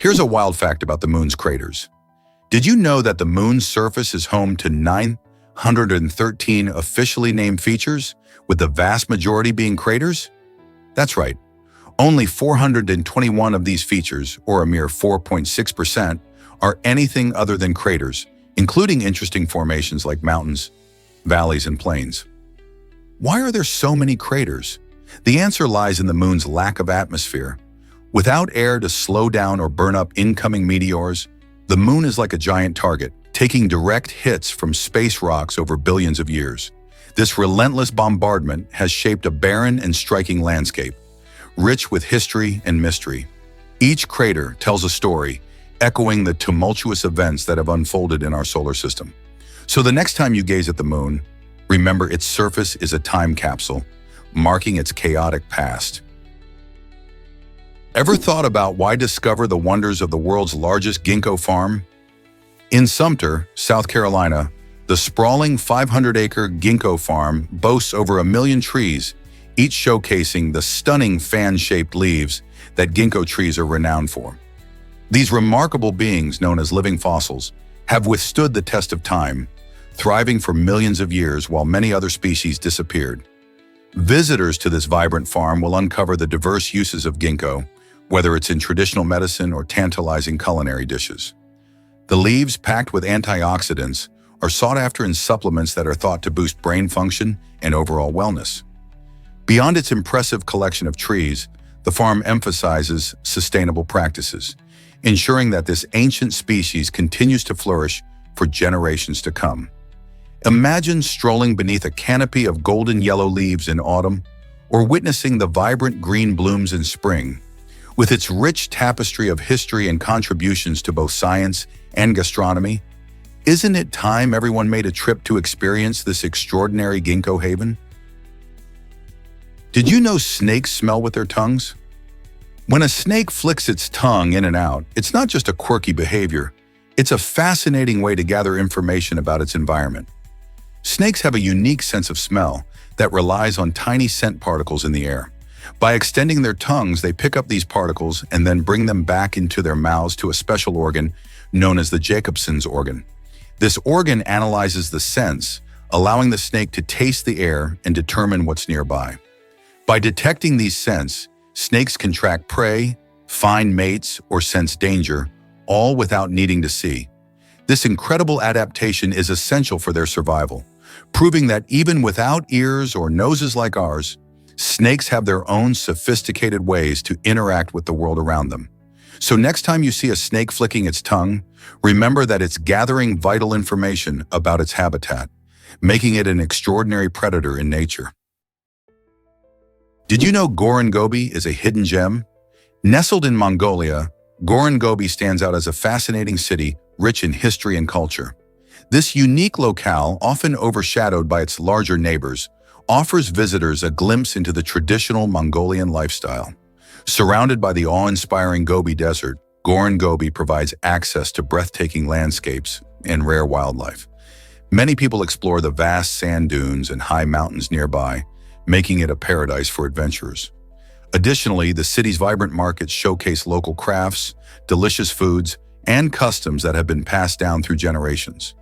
Here's a wild fact about the moon's craters. Did you know that the moon's surface is home to 913 officially named features, with the vast majority being craters? That's right. Only 421 of these features, or a mere 4.6%, are anything other than craters, including interesting formations like mountains, valleys, and plains. Why are there so many craters? The answer lies in the moon's lack of atmosphere. Without air to slow down or burn up incoming meteors, the moon is like a giant target, taking direct hits from space rocks over billions of years. This relentless bombardment has shaped a barren and striking landscape, rich with history and mystery. Each crater tells a story, echoing the tumultuous events that have unfolded in our solar system. So the next time you gaze at the moon, remember its surface is a time capsule, marking its chaotic past. Ever thought about why discover the wonders of the world's largest ginkgo farm? In Sumter, South Carolina, the sprawling 500-acre ginkgo farm boasts over 1 million trees, each showcasing the stunning fan-shaped leaves that ginkgo trees are renowned for. These remarkable beings, known as living fossils, have withstood the test of time, thriving for millions of years while many other species disappeared. Visitors to this vibrant farm will uncover the diverse uses of ginkgo, whether it's in traditional medicine or tantalizing culinary dishes. The leaves, packed with antioxidants, are sought after in supplements that are thought to boost brain function and overall wellness. Beyond its impressive collection of trees, the farm emphasizes sustainable practices, ensuring that this ancient species continues to flourish for generations to come. Imagine strolling beneath a canopy of golden yellow leaves in autumn, or witnessing the vibrant green blooms in spring. With its rich tapestry of history and contributions to both science and gastronomy, isn't it time everyone made a trip to experience this extraordinary ginkgo haven? Did you know snakes smell with their tongues? When a snake flicks its tongue in and out, it's not just a quirky behavior, it's a fascinating way to gather information about its environment. Snakes have a unique sense of smell that relies on tiny scent particles in the air. By extending their tongues, they pick up these particles and then bring them back into their mouths to a special organ known as the Jacobson's organ. This organ analyzes the scents, allowing the snake to taste the air and determine what's nearby. By detecting these scents, snakes can track prey, find mates, or sense danger, all without needing to see. This incredible adaptation is essential for their survival, proving that even without ears or noses like ours, snakes have their own sophisticated ways to interact with the world around them. So next time you see a snake flicking its tongue, remember that it's gathering vital information about its habitat, making it an extraordinary predator in nature. Did you know Goran Gobi is a hidden gem? Nestled in Mongolia, Goran Gobi stands out as a fascinating city rich in history and culture. This unique locale, often overshadowed by its larger neighbors, offers visitors a glimpse into the traditional Mongolian lifestyle. Surrounded by the awe-inspiring Gobi Desert, Goran Gobi provides access to breathtaking landscapes and rare wildlife. Many people explore the vast sand dunes and high mountains nearby, making it a paradise for adventurers. Additionally, the city's vibrant markets showcase local crafts, delicious foods, and customs that have been passed down through generations.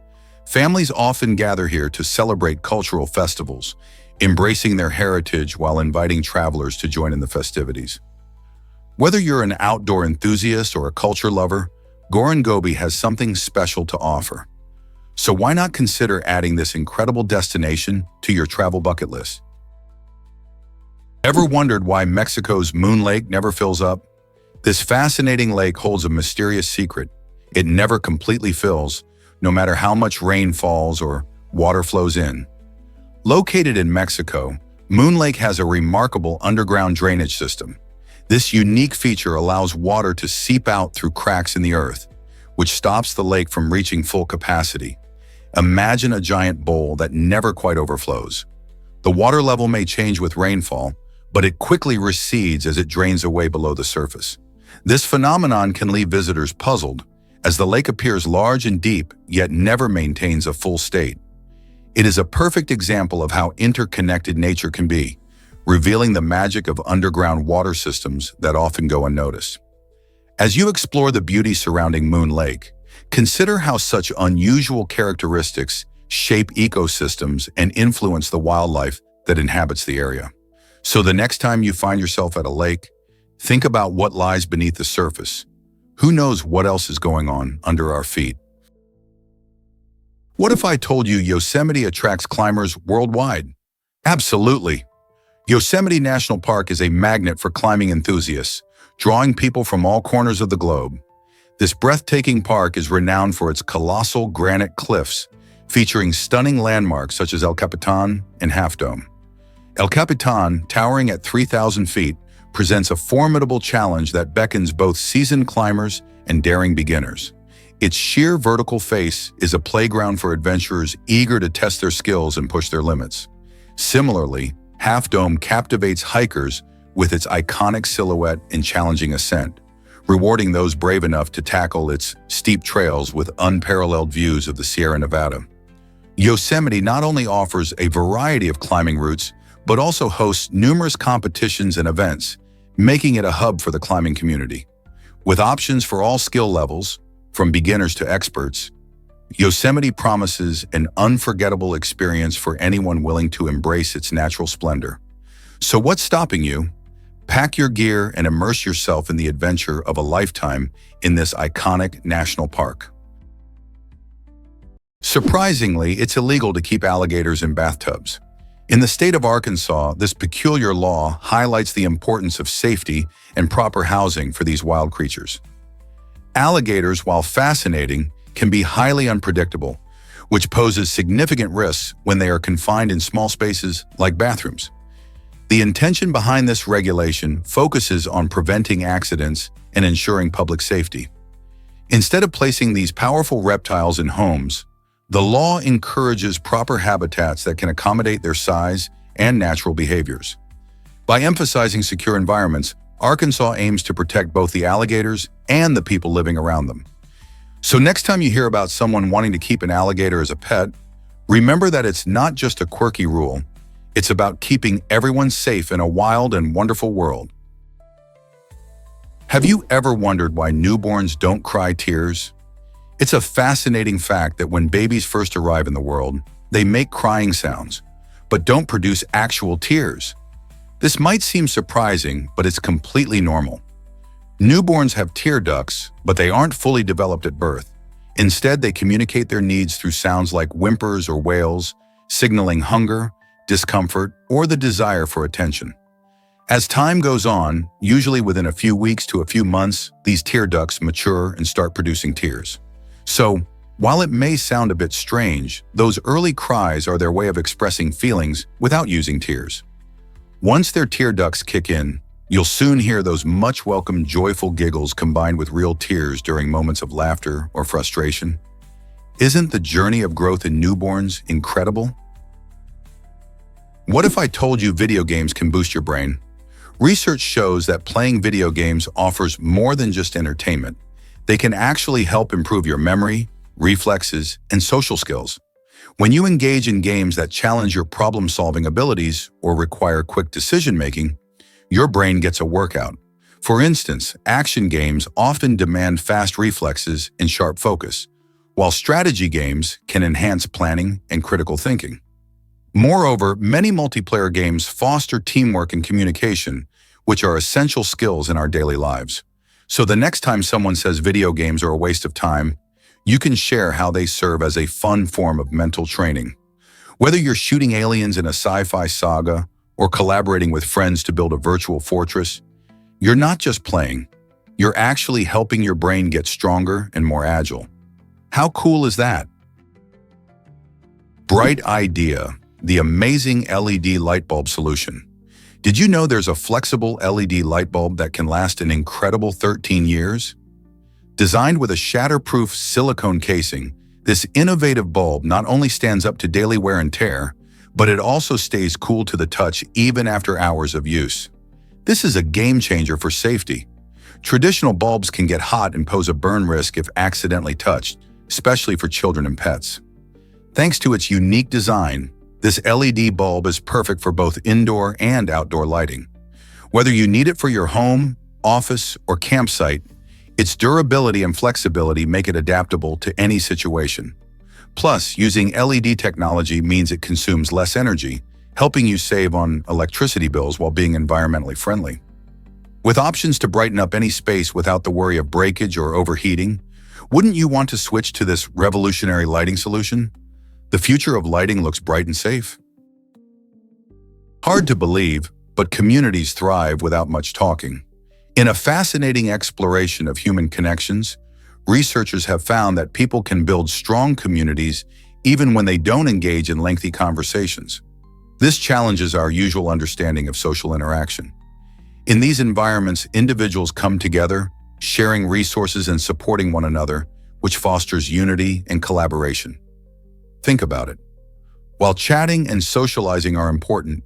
Families often gather here to celebrate cultural festivals, embracing their heritage while inviting travelers to join in the festivities. Whether you're an outdoor enthusiast or a culture lover, Goran Gobi has something special to offer. So why not consider adding this incredible destination to your travel bucket list? Ever wondered why Mexico's Moon Lake never fills up? This fascinating lake holds a mysterious secret. It never completely fills, no matter how much rain falls or water flows in. Located in Mexico, Moon Lake has a remarkable underground drainage system. This unique feature allows water to seep out through cracks in the earth, which stops the lake from reaching full capacity. Imagine a giant bowl that never quite overflows. The water level may change with rainfall, but it quickly recedes as it drains away below the surface. This phenomenon can leave visitors puzzled, as the lake appears large and deep, yet never maintains a full state. It is a perfect example of how interconnected nature can be, revealing the magic of underground water systems that often go unnoticed. As you explore the beauty surrounding Moon Lake, consider how such unusual characteristics shape ecosystems and influence the wildlife that inhabits the area. So the next time you find yourself at a lake, think about what lies beneath the surface. Who knows what else is going on under our feet? What if I told you Yosemite attracts climbers worldwide? Absolutely. Yosemite National Park is a magnet for climbing enthusiasts, drawing people from all corners of the globe. This breathtaking park is renowned for its colossal granite cliffs, featuring stunning landmarks such as El Capitan and Half Dome. El Capitan, towering at 3,000 feet, presents a formidable challenge that beckons both seasoned climbers and daring beginners. Its sheer vertical face is a playground for adventurers eager to test their skills and push their limits. Similarly, Half Dome captivates hikers with its iconic silhouette and challenging ascent, rewarding those brave enough to tackle its steep trails with unparalleled views of the Sierra Nevada. Yosemite not only offers a variety of climbing routes, but also hosts numerous competitions and events, making it a hub for the climbing community. With options for all skill levels, from beginners to experts, Yosemite promises an unforgettable experience for anyone willing to embrace its natural splendor. So what's stopping you? Pack your gear and immerse yourself in the adventure of a lifetime in this iconic national park. Surprisingly, it's illegal to keep alligators in bathtubs. In the state of Arkansas, this peculiar law highlights the importance of safety and proper housing for these wild creatures. Alligators, while fascinating, can be highly unpredictable, which poses significant risks when they are confined in small spaces like bathrooms. The intention behind this regulation focuses on preventing accidents and ensuring public safety. Instead of placing these powerful reptiles in homes, the law encourages proper habitats that can accommodate their size and natural behaviors. By emphasizing secure environments, Arkansas aims to protect both the alligators and the people living around them. So next time you hear about someone wanting to keep an alligator as a pet, remember that it's not just a quirky rule. It's about keeping everyone safe in a wild and wonderful world. Have you ever wondered why newborns don't cry tears? It's a fascinating fact that when babies first arrive in the world, they make crying sounds, but don't produce actual tears. This might seem surprising, but it's completely normal. Newborns have tear ducts, but they aren't fully developed at birth. Instead, they communicate their needs through sounds like whimpers or wails, signaling hunger, discomfort, or the desire for attention. As time goes on, usually within a few weeks to a few months, these tear ducts mature and start producing tears. So, while it may sound a bit strange, those early cries are their way of expressing feelings without using tears. Once their tear ducts kick in, you'll soon hear those much welcome joyful giggles combined with real tears during moments of laughter or frustration. Isn't the journey of growth in newborns incredible? What if I told you video games can boost your brain? Research shows that playing video games offers more than just entertainment. They can actually help improve your memory, reflexes, and social skills. When you engage in games that challenge your problem-solving abilities or require quick decision-making, your brain gets a workout. For instance, action games often demand fast reflexes and sharp focus, while strategy games can enhance planning and critical thinking. Moreover, many multiplayer games foster teamwork and communication, which are essential skills in our daily lives. So the next time someone says video games are a waste of time, you can share how they serve as a fun form of mental training. Whether you're shooting aliens in a sci-fi saga or collaborating with friends to build a virtual fortress, you're not just playing, you're actually helping your brain get stronger and more agile. How cool is that? Bright idea, the amazing LED light bulb solution. Did you know there's a flexible LED light bulb that can last an incredible 13 years? Designed with a shatterproof silicone casing, this innovative bulb not only stands up to daily wear and tear, but it also stays cool to the touch even after hours of use. This is a game changer for safety. Traditional bulbs can get hot and pose a burn risk if accidentally touched, especially for children and pets. Thanks to its unique design, this LED bulb is perfect for both indoor and outdoor lighting. Whether you need it for your home, office, or campsite, Its durability and flexibility make it adaptable to any situation. Plus, using LED technology means it consumes less energy, helping you save on electricity bills while being environmentally friendly. With options to brighten up any space without the worry of breakage or overheating, wouldn't you want to switch to this revolutionary lighting solution? The future of lighting looks bright and safe. Hard to believe, but communities thrive without much talking. In a fascinating exploration of human connections, researchers have found that people can build strong communities even when they don't engage in lengthy conversations. This challenges our usual understanding of social interaction. In these environments, individuals come together, sharing resources and supporting one another, which fosters unity and collaboration. Think about it. While chatting and socializing are important,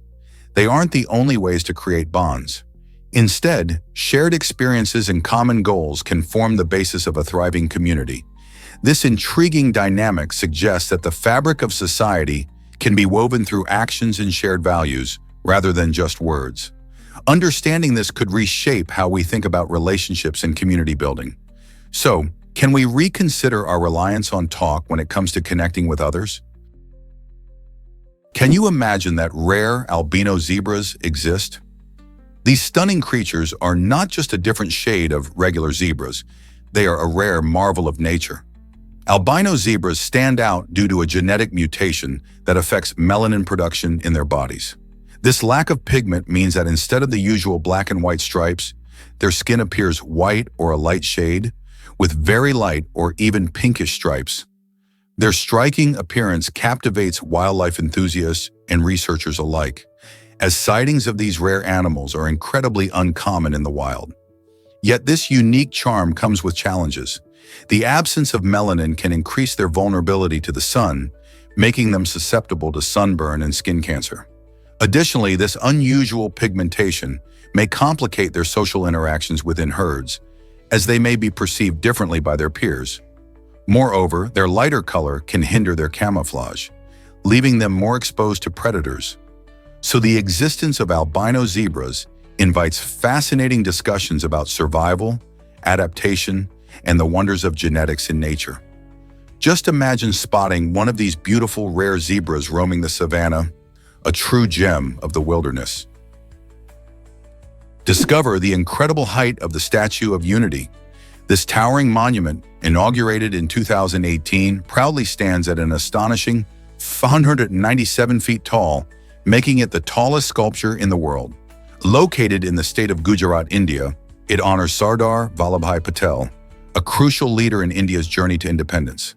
they aren't the only ways to create bonds. Instead, shared experiences and common goals can form the basis of a thriving community. This intriguing dynamic suggests that the fabric of society can be woven through actions and shared values, rather than just words. Understanding this could reshape how we think about relationships and community building. So, can we reconsider our reliance on talk when it comes to connecting with others? Can you imagine that rare albino zebras exist? These stunning creatures are not just a different shade of regular zebras, they are a rare marvel of nature. Albino zebras stand out due to a genetic mutation that affects melanin production in their bodies. This lack of pigment means that instead of the usual black and white stripes, their skin appears white or a light shade, with very light or even pinkish stripes. Their striking appearance captivates wildlife enthusiasts and researchers alike, as sightings of these rare animals are incredibly uncommon in the wild. Yet this unique charm comes with challenges. The absence of melanin can increase their vulnerability to the sun, making them susceptible to sunburn and skin cancer. Additionally, this unusual pigmentation may complicate their social interactions within herds, as they may be perceived differently by their peers. Moreover, their lighter color can hinder their camouflage, leaving them more exposed to predators. So the existence of albino zebras invites fascinating discussions about survival, adaptation, and the wonders of genetics in nature. Just imagine spotting one of these beautiful rare zebras roaming the savanna, a true gem of the wilderness. Discover the incredible height of the Statue of Unity. This towering monument, inaugurated in 2018, proudly stands at an astonishing 197 feet tall, making it the tallest sculpture in the world. Located in the state of Gujarat, India, it honors Sardar Vallabhbhai Patel, a crucial leader in India's journey to independence.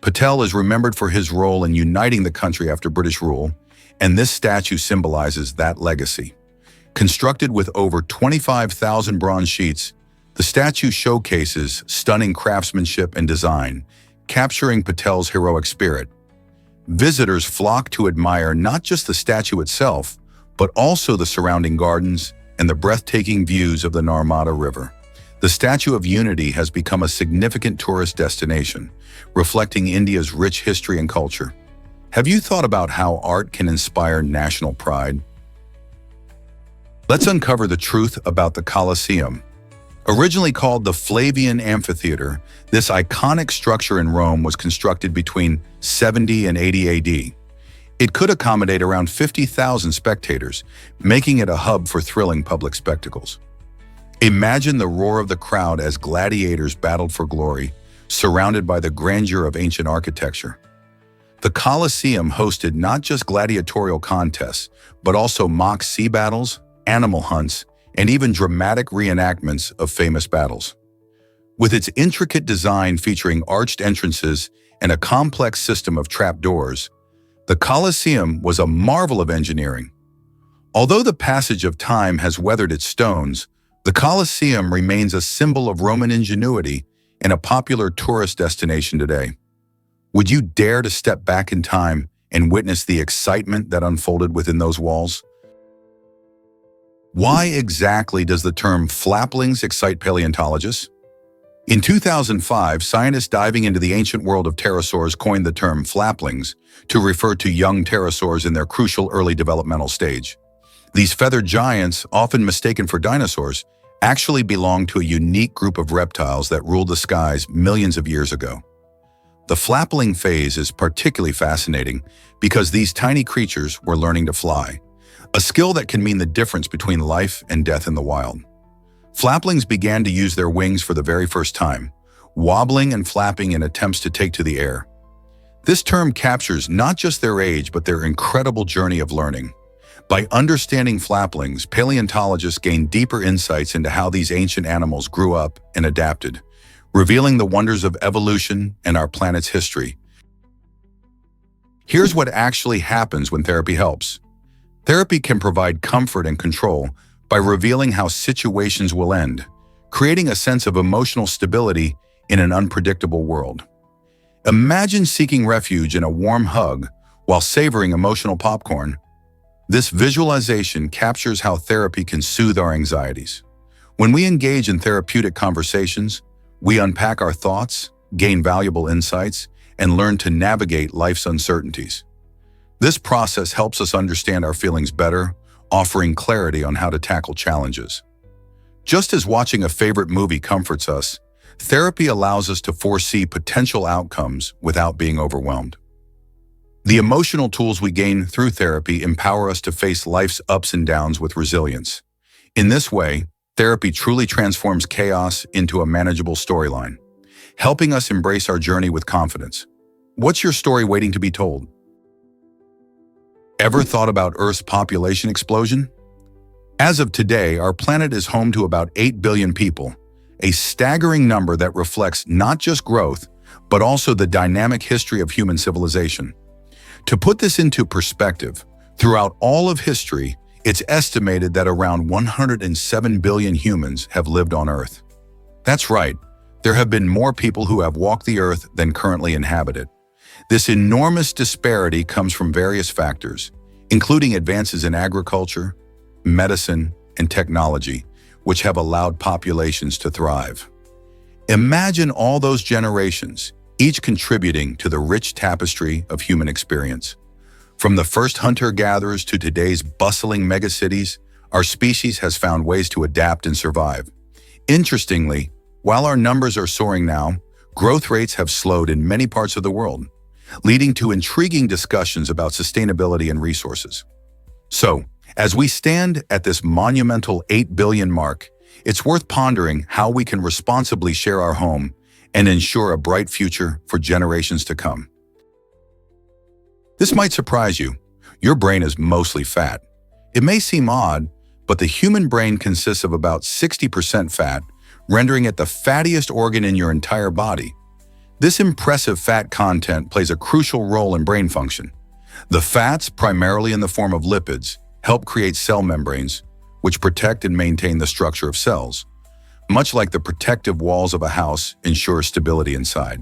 Patel is remembered for his role in uniting the country after British rule, and this statue symbolizes that legacy. Constructed with over 25,000 bronze sheets, the statue showcases stunning craftsmanship and design, capturing Patel's heroic spirit. Visitors flock to admire not just the statue itself, but also the surrounding gardens and the breathtaking views of the Narmada River. The Statue of Unity has become a significant tourist destination, reflecting India's rich history and culture. Have you thought about how art can inspire national pride? Let's uncover the truth about the Colosseum. Originally called the Flavian Amphitheater, this iconic structure in Rome was constructed between 70 and 80 AD. It could accommodate around 50,000 spectators, making it a hub for thrilling public spectacles. Imagine the roar of the crowd as gladiators battled for glory, surrounded by the grandeur of ancient architecture. The Colosseum hosted not just gladiatorial contests, but also mock sea battles, animal hunts, and even dramatic reenactments of famous battles. With its intricate design featuring arched entrances and a complex system of trapdoors, the Colosseum was a marvel of engineering. Although the passage of time has weathered its stones, the Colosseum remains a symbol of Roman ingenuity and a popular tourist destination today. Would you dare to step back in time and witness the excitement that unfolded within those walls? Why exactly does the term flaplings excite paleontologists? In 2005, scientists diving into the ancient world of pterosaurs coined the term flaplings to refer to young pterosaurs in their crucial early developmental stage. These feathered giants, often mistaken for dinosaurs, actually belong to a unique group of reptiles that ruled the skies millions of years ago. The flapping phase is particularly fascinating because these tiny creatures were learning to fly, a skill that can mean the difference between life and death in the wild. Flaplings began to use their wings for the very first time, wobbling and flapping in attempts to take to the air. This term captures not just their age, but their incredible journey of learning. By understanding flaplings, paleontologists gain deeper insights into how these ancient animals grew up and adapted, revealing the wonders of evolution and our planet's history. Here's what actually happens when therapy helps. Therapy can provide comfort and control by revealing how situations will end, creating a sense of emotional stability in an unpredictable world. Imagine seeking refuge in a warm hug while savoring emotional popcorn. This visualization captures how therapy can soothe our anxieties. When we engage in therapeutic conversations, we unpack our thoughts, gain valuable insights, and learn to navigate life's uncertainties. This process helps us understand our feelings better, offering clarity on how to tackle challenges. Just as watching a favorite movie comforts us, therapy allows us to foresee potential outcomes without being overwhelmed. The emotional tools we gain through therapy empower us to face life's ups and downs with resilience. In this way, therapy truly transforms chaos into a manageable storyline, helping us embrace our journey with confidence. What's your story waiting to be told? Ever thought about Earth's population explosion? As of today, our planet is home to about 8 billion people, a staggering number that reflects not just growth, but also the dynamic history of human civilization. To put this into perspective, throughout all of history, it's estimated that around 107 billion humans have lived on Earth. That's right, there have been more people who have walked the Earth than currently inhabit it. This enormous disparity comes from various factors, including advances in agriculture, medicine, and technology, which have allowed populations to thrive. Imagine all those generations, each contributing to the rich tapestry of human experience. From the first hunter-gatherers to today's bustling megacities, our species has found ways to adapt and survive. Interestingly, while our numbers are soaring now, growth rates have slowed in many parts of the world, leading to intriguing discussions about sustainability and resources. So, as we stand at this monumental 8 billion mark, it's worth pondering how we can responsibly share our home and ensure a bright future for generations to come. This might surprise you. Your brain is mostly fat. It may seem odd, but the human brain consists of about 60% fat, rendering it the fattiest organ in your entire body. This impressive fat content plays a crucial role in brain function. The fats, primarily in the form of lipids, help create cell membranes, which protect and maintain the structure of cells. Much like the protective walls of a house ensure stability inside.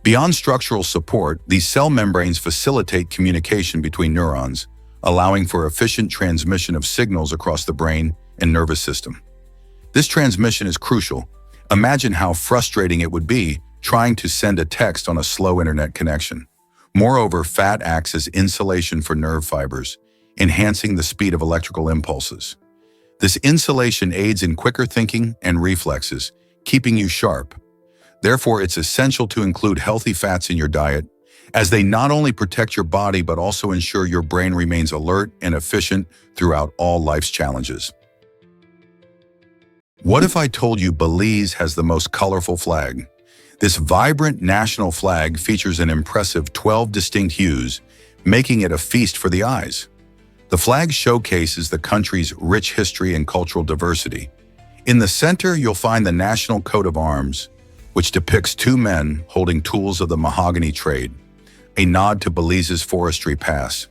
Beyond structural support, these cell membranes facilitate communication between neurons, allowing for efficient transmission of signals across the brain and nervous system. This transmission is crucial. Imagine how frustrating it would be trying to send a text on a slow internet connection. Moreover, fat acts as insulation for nerve fibers, enhancing the speed of electrical impulses. This insulation aids in quicker thinking and reflexes, keeping you sharp. Therefore, it's essential to include healthy fats in your diet, as they not only protect your body but also ensure your brain remains alert and efficient throughout all life's challenges. What if I told you Belize has the most colorful flag? This vibrant national flag features an impressive 12 distinct hues, making it a feast for the eyes. The flag showcases the country's rich history and cultural diversity. In the center, you'll find the national coat of arms, which depicts two men holding tools of the mahogany trade, a nod to Belize's forestry past.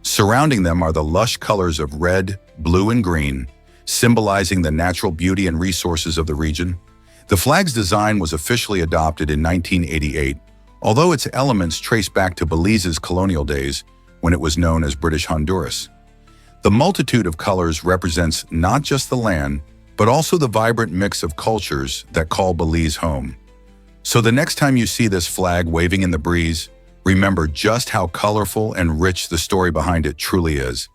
Surrounding them are the lush colors of red, blue, and green, symbolizing the natural beauty and resources of the region. The flag's design was officially adopted in 1988, although its elements trace back to Belize's colonial days when it was known as British Honduras. The multitude of colors represents not just the land, but also the vibrant mix of cultures that call Belize home. So the next time you see this flag waving in the breeze, remember just how colorful and rich the story behind it truly is.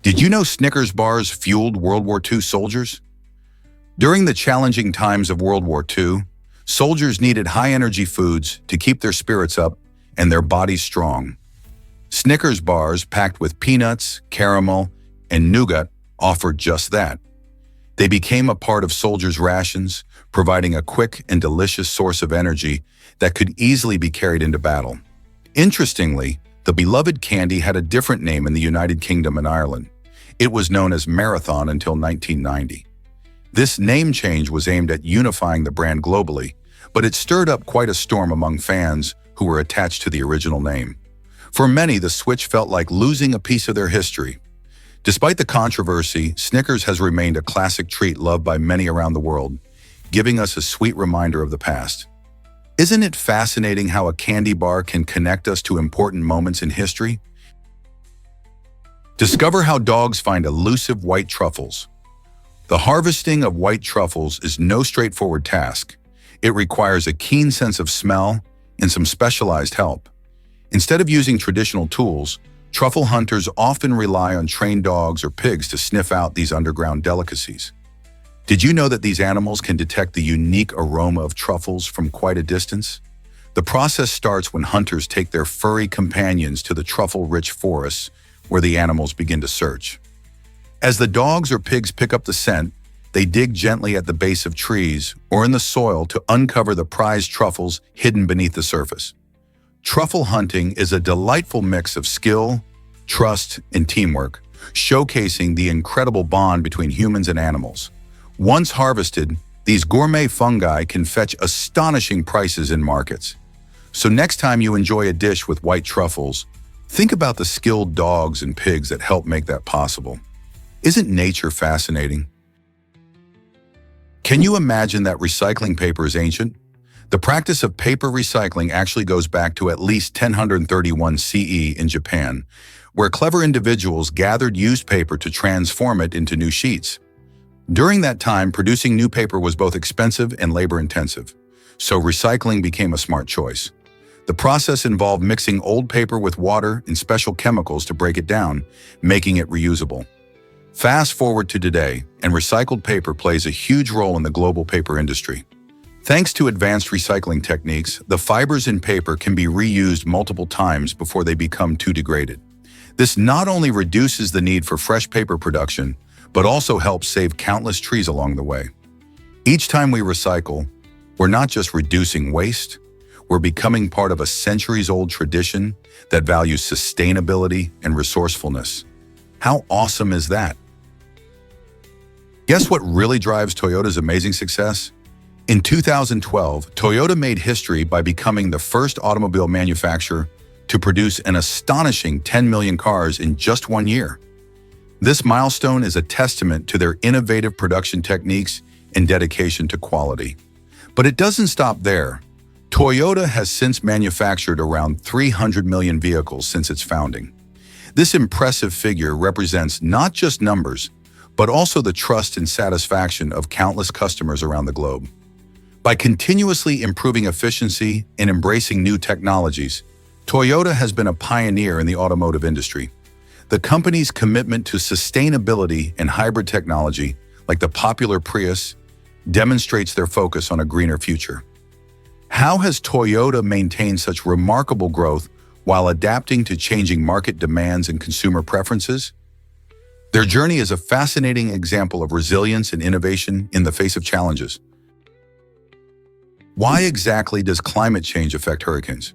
Did you know Snickers bars fueled World War II soldiers? During the challenging times of World War II, soldiers needed high-energy foods to keep their spirits up and their bodies strong. Snickers bars packed with peanuts, caramel, and nougat offered just that. They became a part of soldiers' rations, providing a quick and delicious source of energy that could easily be carried into battle. Interestingly, the beloved candy had a different name in the United Kingdom and Ireland. It was known as Marathon until 1990. This name change was aimed at unifying the brand globally, but it stirred up quite a storm among fans who were attached to the original name. For many, the switch felt like losing a piece of their history. Despite the controversy, Snickers has remained a classic treat loved by many around the world, giving us a sweet reminder of the past. Isn't it fascinating how a candy bar can connect us to important moments in history? Discover how dogs find elusive white truffles. The harvesting of white truffles is no straightforward task. It requires a keen sense of smell and some specialized help. Instead of using traditional tools, truffle hunters often rely on trained dogs or pigs to sniff out these underground delicacies. Did you know that these animals can detect the unique aroma of truffles from quite a distance? The process starts when hunters take their furry companions to the truffle-rich forests where the animals begin to search. As the dogs or pigs pick up the scent, they dig gently at the base of trees or in the soil to uncover the prized truffles hidden beneath the surface. Truffle hunting is a delightful mix of skill, trust, and teamwork, showcasing the incredible bond between humans and animals. Once harvested, these gourmet fungi can fetch astonishing prices in markets. So next time you enjoy a dish with white truffles, think about the skilled dogs and pigs that help make that possible. Isn't nature fascinating? Can you imagine that recycling paper is ancient? The practice of paper recycling actually goes back to at least 1031 CE in Japan, where clever individuals gathered used paper to transform it into new sheets. During that time, producing new paper was both expensive and labor-intensive, so recycling became a smart choice. The process involved mixing old paper with water and special chemicals to break it down, making it reusable. Fast forward to today, and recycled paper plays a huge role in the global paper industry. Thanks to advanced recycling techniques, the fibers in paper can be reused multiple times before they become too degraded. This not only reduces the need for fresh paper production, but also helps save countless trees along the way. Each time we recycle, we're not just reducing waste, we're becoming part of a centuries-old tradition that values sustainability and resourcefulness. How awesome is that? Guess what really drives Toyota's amazing success? In 2012, Toyota made history by becoming the first automobile manufacturer to produce an astonishing 10 million cars in just 1 year. This milestone is a testament to their innovative production techniques and dedication to quality. But it doesn't stop there. Toyota has since manufactured around 300 million vehicles since its founding. This impressive figure represents not just numbers, but also the trust and satisfaction of countless customers around the globe. By continuously improving efficiency and embracing new technologies, Toyota has been a pioneer in the automotive industry. The company's commitment to sustainability and hybrid technology, like the popular Prius, demonstrates their focus on a greener future. How has Toyota maintained such remarkable growth while adapting to changing market demands and consumer preferences? Their journey is a fascinating example of resilience and innovation in the face of challenges. Why exactly does climate change affect hurricanes?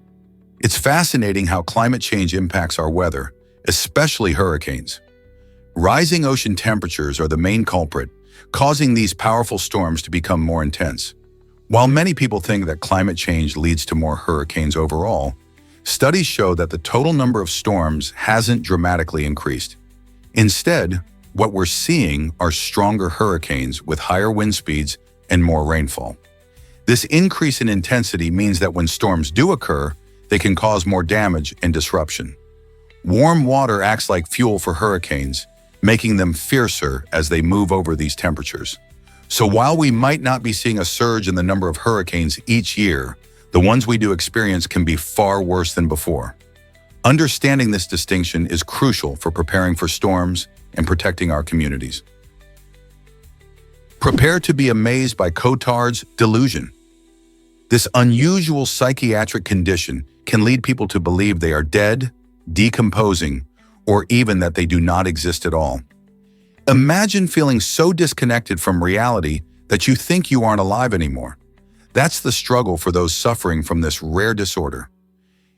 It's fascinating how climate change impacts our weather, especially hurricanes. Rising ocean temperatures are the main culprit, causing these powerful storms to become more intense. While many people think that climate change leads to more hurricanes overall, studies show that the total number of storms hasn't dramatically increased. Instead, what we're seeing are stronger hurricanes with higher wind speeds and more rainfall. This increase in intensity means that when storms do occur, they can cause more damage and disruption. Warm water acts like fuel for hurricanes, making them fiercer as they move over these temperatures. So while we might not be seeing a surge in the number of hurricanes each year, the ones we do experience can be far worse than before. Understanding this distinction is crucial for preparing for storms and protecting our communities. Prepare to be amazed by Cotard's delusion. This unusual psychiatric condition can lead people to believe they are dead, decomposing, or even that they do not exist at all. Imagine feeling so disconnected from reality that you think you aren't alive anymore. That's the struggle for those suffering from this rare disorder.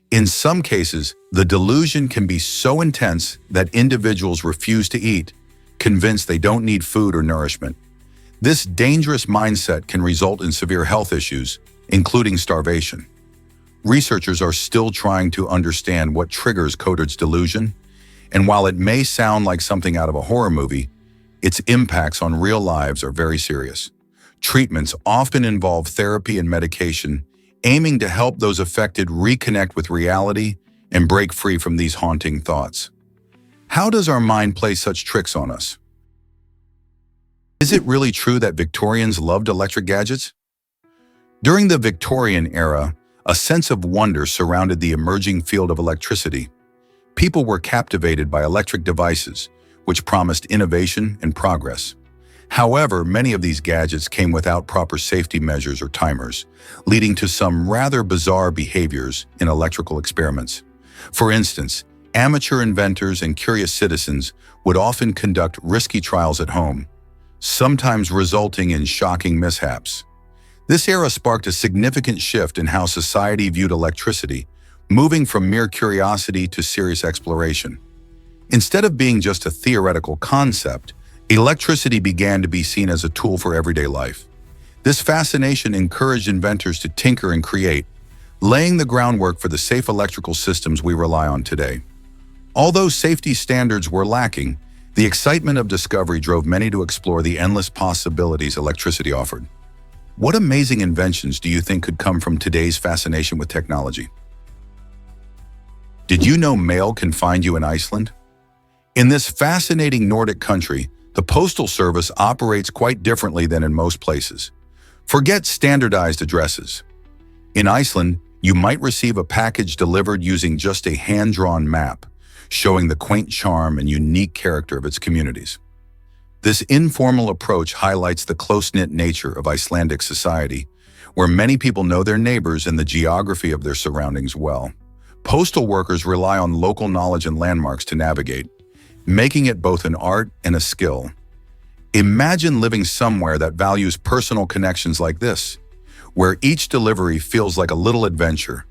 In some cases, the delusion can be so intense that individuals refuse to eat, convinced they don't need food or nourishment. This dangerous mindset can result in severe health issues, including starvation. Researchers are still trying to understand what triggers Cotard's delusion, and while it may sound like something out of a horror movie, its impacts on real lives are very serious. Treatments often involve therapy and medication, aiming to help those affected reconnect with reality and break free from these haunting thoughts. How does our mind play such tricks on us? Is it really true that Victorians loved electric gadgets? During the Victorian era, a sense of wonder surrounded the emerging field of electricity. People were captivated by electric devices, which promised innovation and progress. However, many of these gadgets came without proper safety measures or timers, leading to some rather bizarre behaviors in electrical experiments. For instance, amateur inventors and curious citizens would often conduct risky trials at home, sometimes resulting in shocking mishaps. This era sparked a significant shift in how society viewed electricity, moving from mere curiosity to serious exploration. Instead of being just a theoretical concept, electricity began to be seen as a tool for everyday life. This fascination encouraged inventors to tinker and create, laying the groundwork for the safe electrical systems we rely on today. Although safety standards were lacking, the excitement of discovery drove many to explore the endless possibilities electricity offered. What amazing inventions do you think could come from today's fascination with technology? Did you know mail can find you in Iceland? In this fascinating Nordic country, the postal service operates quite differently than in most places. Forget standardized addresses. In Iceland, you might receive a package delivered using just a hand-drawn map, showing the quaint charm and unique character of its communities. This informal approach highlights the close-knit nature of Icelandic society, where many people know their neighbors and the geography of their surroundings well. Postal workers rely on local knowledge and landmarks to navigate, making it both an art and a skill. Imagine living somewhere that values personal connections like this, where each delivery feels like a little adventure.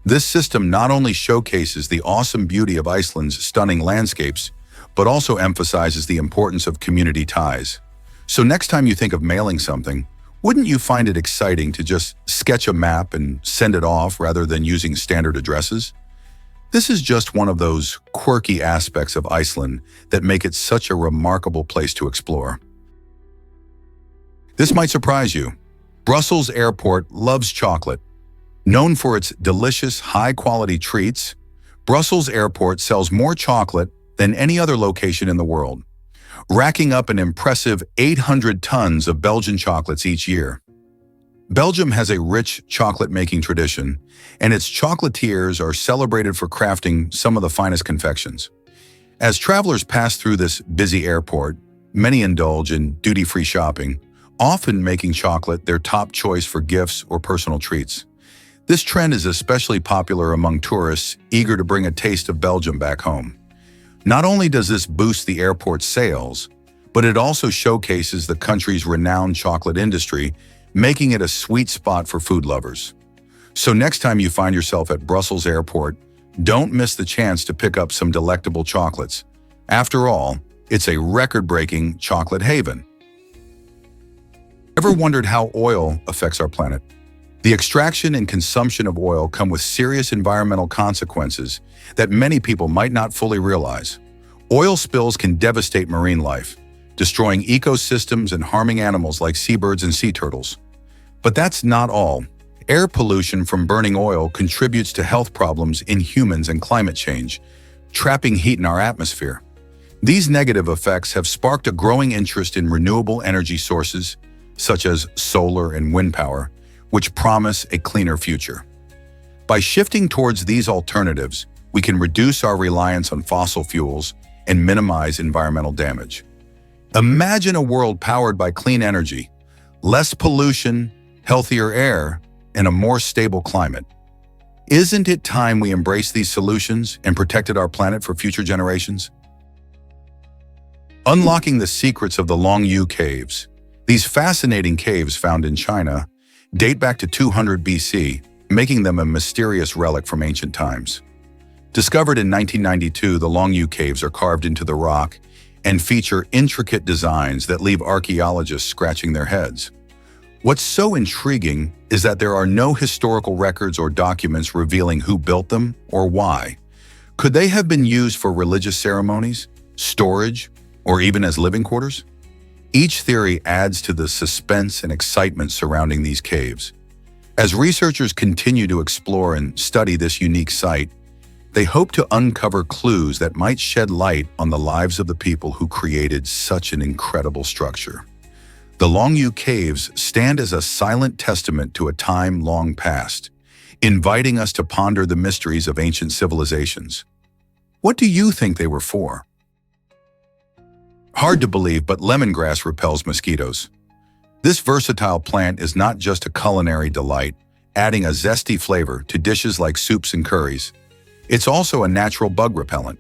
This system not only showcases the awesome beauty of Iceland's stunning landscapes, but also emphasizes the importance of community ties. So next time you think of mailing something, wouldn't you find it exciting to just sketch a map and send it off rather than using standard addresses? This is just one of those quirky aspects of Iceland that make it such a remarkable place to explore. This might surprise you. Brussels Airport loves chocolate. Known for its delicious, high-quality treats, Brussels Airport sells more chocolate than any other location in the world, racking up an impressive 800 tons of Belgian chocolates each year. Belgium has a rich chocolate-making tradition, and its chocolatiers are celebrated for crafting some of the finest confections. As travelers pass through this busy airport, many indulge in duty-free shopping, often making chocolate their top choice for gifts or personal treats. This trend is especially popular among tourists eager to bring a taste of Belgium back home. Not only does this boost the airport's sales, but it also showcases the country's renowned chocolate industry, making it a sweet spot for food lovers. So next time you find yourself at Brussels Airport, don't miss the chance to pick up some delectable chocolates. After all, it's a record-breaking chocolate haven. Ever wondered how oil affects our planet? The extraction and consumption of oil come with serious environmental consequences that many people might not fully realize. Oil spills can devastate marine life, destroying ecosystems and harming animals like seabirds and sea turtles. But that's not all. Air pollution from burning oil contributes to health problems in humans and climate change, trapping heat in our atmosphere. These negative effects have sparked a growing interest in renewable energy sources, such as solar and wind power, which promise a cleaner future. By shifting towards these alternatives, we can reduce our reliance on fossil fuels and minimize environmental damage. Imagine a world powered by clean energy, less pollution, healthier air, and a more stable climate. Isn't it time we embrace these solutions and protected our planet for future generations? Unlocking the secrets of the Longyu Caves. These fascinating caves found in China date back to 200 BC, making them a mysterious relic from ancient times. Discovered in 1992, the Longyu Caves are carved into the rock and feature intricate designs that leave archaeologists scratching their heads. What's so intriguing is that there are no historical records or documents revealing who built them or why. Could they have been used for religious ceremonies, storage, or even as living quarters? Each theory adds to the suspense and excitement surrounding these caves. As researchers continue to explore and study this unique site, they hope to uncover clues that might shed light on the lives of the people who created such an incredible structure. The Longyu Caves stand as a silent testament to a time long past, inviting us to ponder the mysteries of ancient civilizations. What do you think they were for? Hard to believe, but lemongrass repels mosquitoes. This versatile plant is not just a culinary delight, adding a zesty flavor to dishes like soups and curries. It's also a natural bug repellent.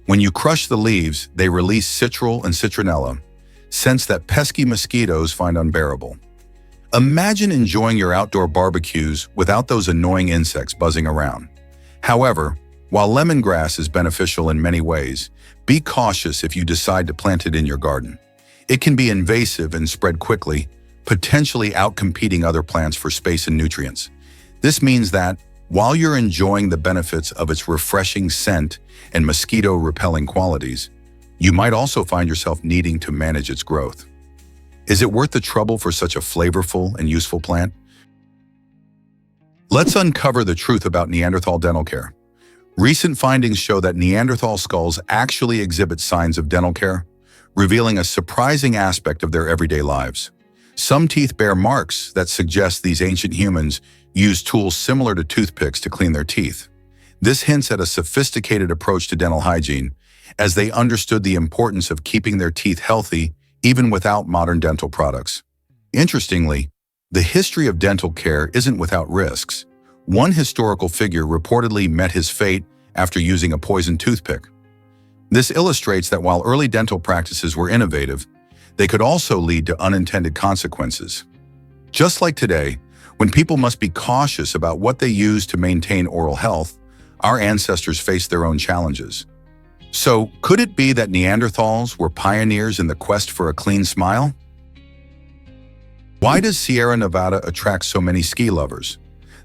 When you crush the leaves, they release citral and citronella, scents that pesky mosquitoes find unbearable. Imagine enjoying your outdoor barbecues without those annoying insects buzzing around. However, while lemongrass is beneficial in many ways, be cautious if you decide to plant it in your garden. It can be invasive and spread quickly, potentially outcompeting other plants for space and nutrients. This means that, while you're enjoying the benefits of its refreshing scent and mosquito-repelling qualities, you might also find yourself needing to manage its growth. Is it worth the trouble for such a flavorful and useful plant? Let's uncover the truth about Neanderthal dental care. Recent findings show that Neanderthal skulls actually exhibit signs of dental care, revealing a surprising aspect of their everyday lives. Some teeth bear marks that suggest these ancient humans used tools similar to toothpicks to clean their teeth. This hints at a sophisticated approach to dental hygiene, as they understood the importance of keeping their teeth healthy even without modern dental products. Interestingly, the history of dental care isn't without risks. One historical figure reportedly met his fate after using a poisoned toothpick. This illustrates that while early dental practices were innovative, they could also lead to unintended consequences. Just like today, when people must be cautious about what they use to maintain oral health, our ancestors faced their own challenges. So, could it be that Neanderthals were pioneers in the quest for a clean smile? Why does Sierra Nevada attract so many ski lovers?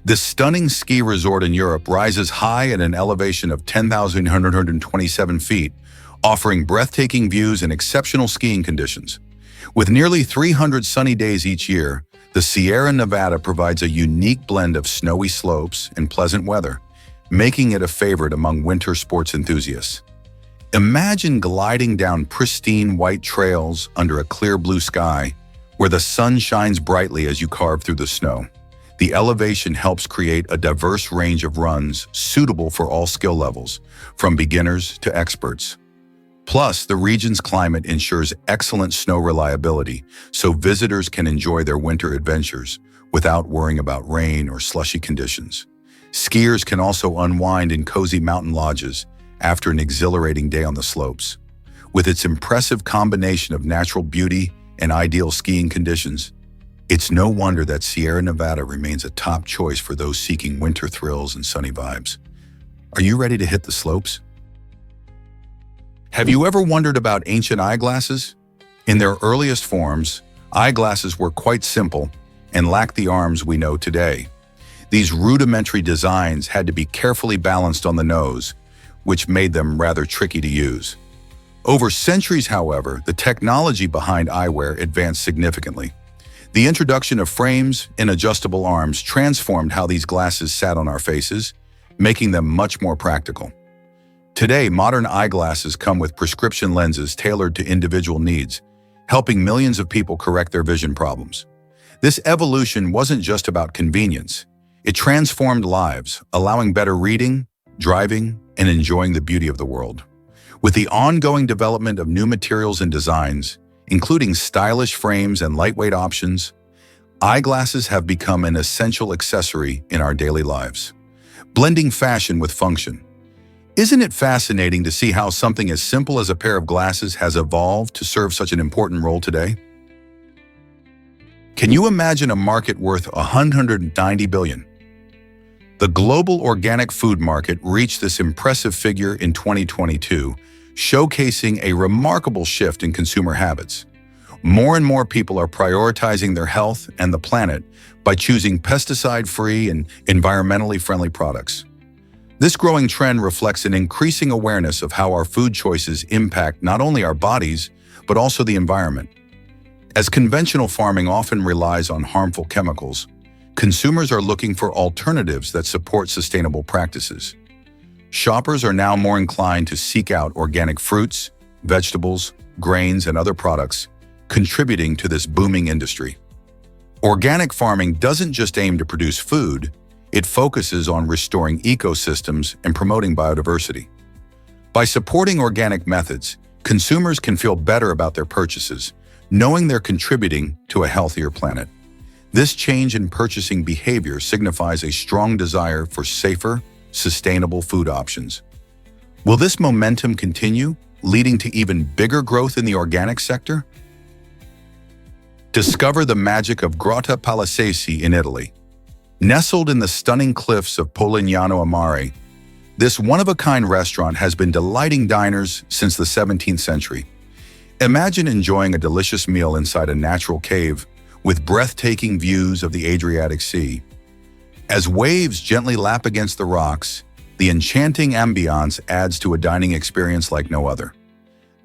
This stunning ski resort in Europe rises high at an elevation of 10,127 feet, offering breathtaking views and exceptional skiing conditions. With nearly 300 sunny days each year, the Sierra Nevada provides a unique blend of snowy slopes and pleasant weather, making it a favorite among winter sports enthusiasts. Imagine gliding down pristine white trails under a clear blue sky, where the sun shines brightly as you carve through the snow. The elevation helps create a diverse range of runs suitable for all skill levels, from beginners to experts. Plus, the region's climate ensures excellent snow reliability, so visitors can enjoy their winter adventures without worrying about rain or slushy conditions. Skiers can also unwind in cozy mountain lodges after an exhilarating day on the slopes. With its impressive combination of natural beauty and ideal skiing conditions, it's no wonder that Sierra Nevada remains a top choice for those seeking winter thrills and sunny vibes. Are you ready to hit the slopes? Have you ever wondered about ancient eyeglasses? In their earliest forms, eyeglasses were quite simple and lacked the arms we know today. These rudimentary designs had to be carefully balanced on the nose, which made them rather tricky to use. Over centuries, however, the technology behind eyewear advanced significantly. The introduction of frames and adjustable arms transformed how these glasses sat on our faces, making them much more practical. Today, modern eyeglasses come with prescription lenses tailored to individual needs, helping millions of people correct their vision problems. This evolution wasn't just about convenience. It transformed lives, allowing better reading, driving, and enjoying the beauty of the world. With the ongoing development of new materials and designs, including stylish frames and lightweight options, eyeglasses have become an essential accessory in our daily lives, blending fashion with function. Isn't it fascinating to see how something as simple as a pair of glasses has evolved to serve such an important role today? Can you imagine a market worth $190 billion? The global organic food market reached this impressive figure in 2022, showcasing a remarkable shift in consumer habits. More and more people are prioritizing their health and the planet by choosing pesticide-free and environmentally friendly products. This growing trend reflects an increasing awareness of how our food choices impact not only our bodies, but also the environment. As conventional farming often relies on harmful chemicals, consumers are looking for alternatives that support sustainable practices. Shoppers are now more inclined to seek out organic fruits, vegetables, grains, and other products, contributing to this booming industry. Organic farming doesn't just aim to produce food, it focuses on restoring ecosystems and promoting biodiversity. By supporting organic methods, consumers can feel better about their purchases, knowing they're contributing to a healthier planet. This change in purchasing behavior signifies a strong desire for safer, sustainable food options. Will this momentum continue, leading to even bigger growth in the organic sector? Discover the magic of Grotta Palazzesi in Italy. Nestled in the stunning cliffs of Polignano a Mare, this one-of-a-kind restaurant has been delighting diners since the 17th century. Imagine enjoying a delicious meal inside a natural cave with breathtaking views of the Adriatic Sea. As waves gently lap against the rocks, the enchanting ambiance adds to a dining experience like no other.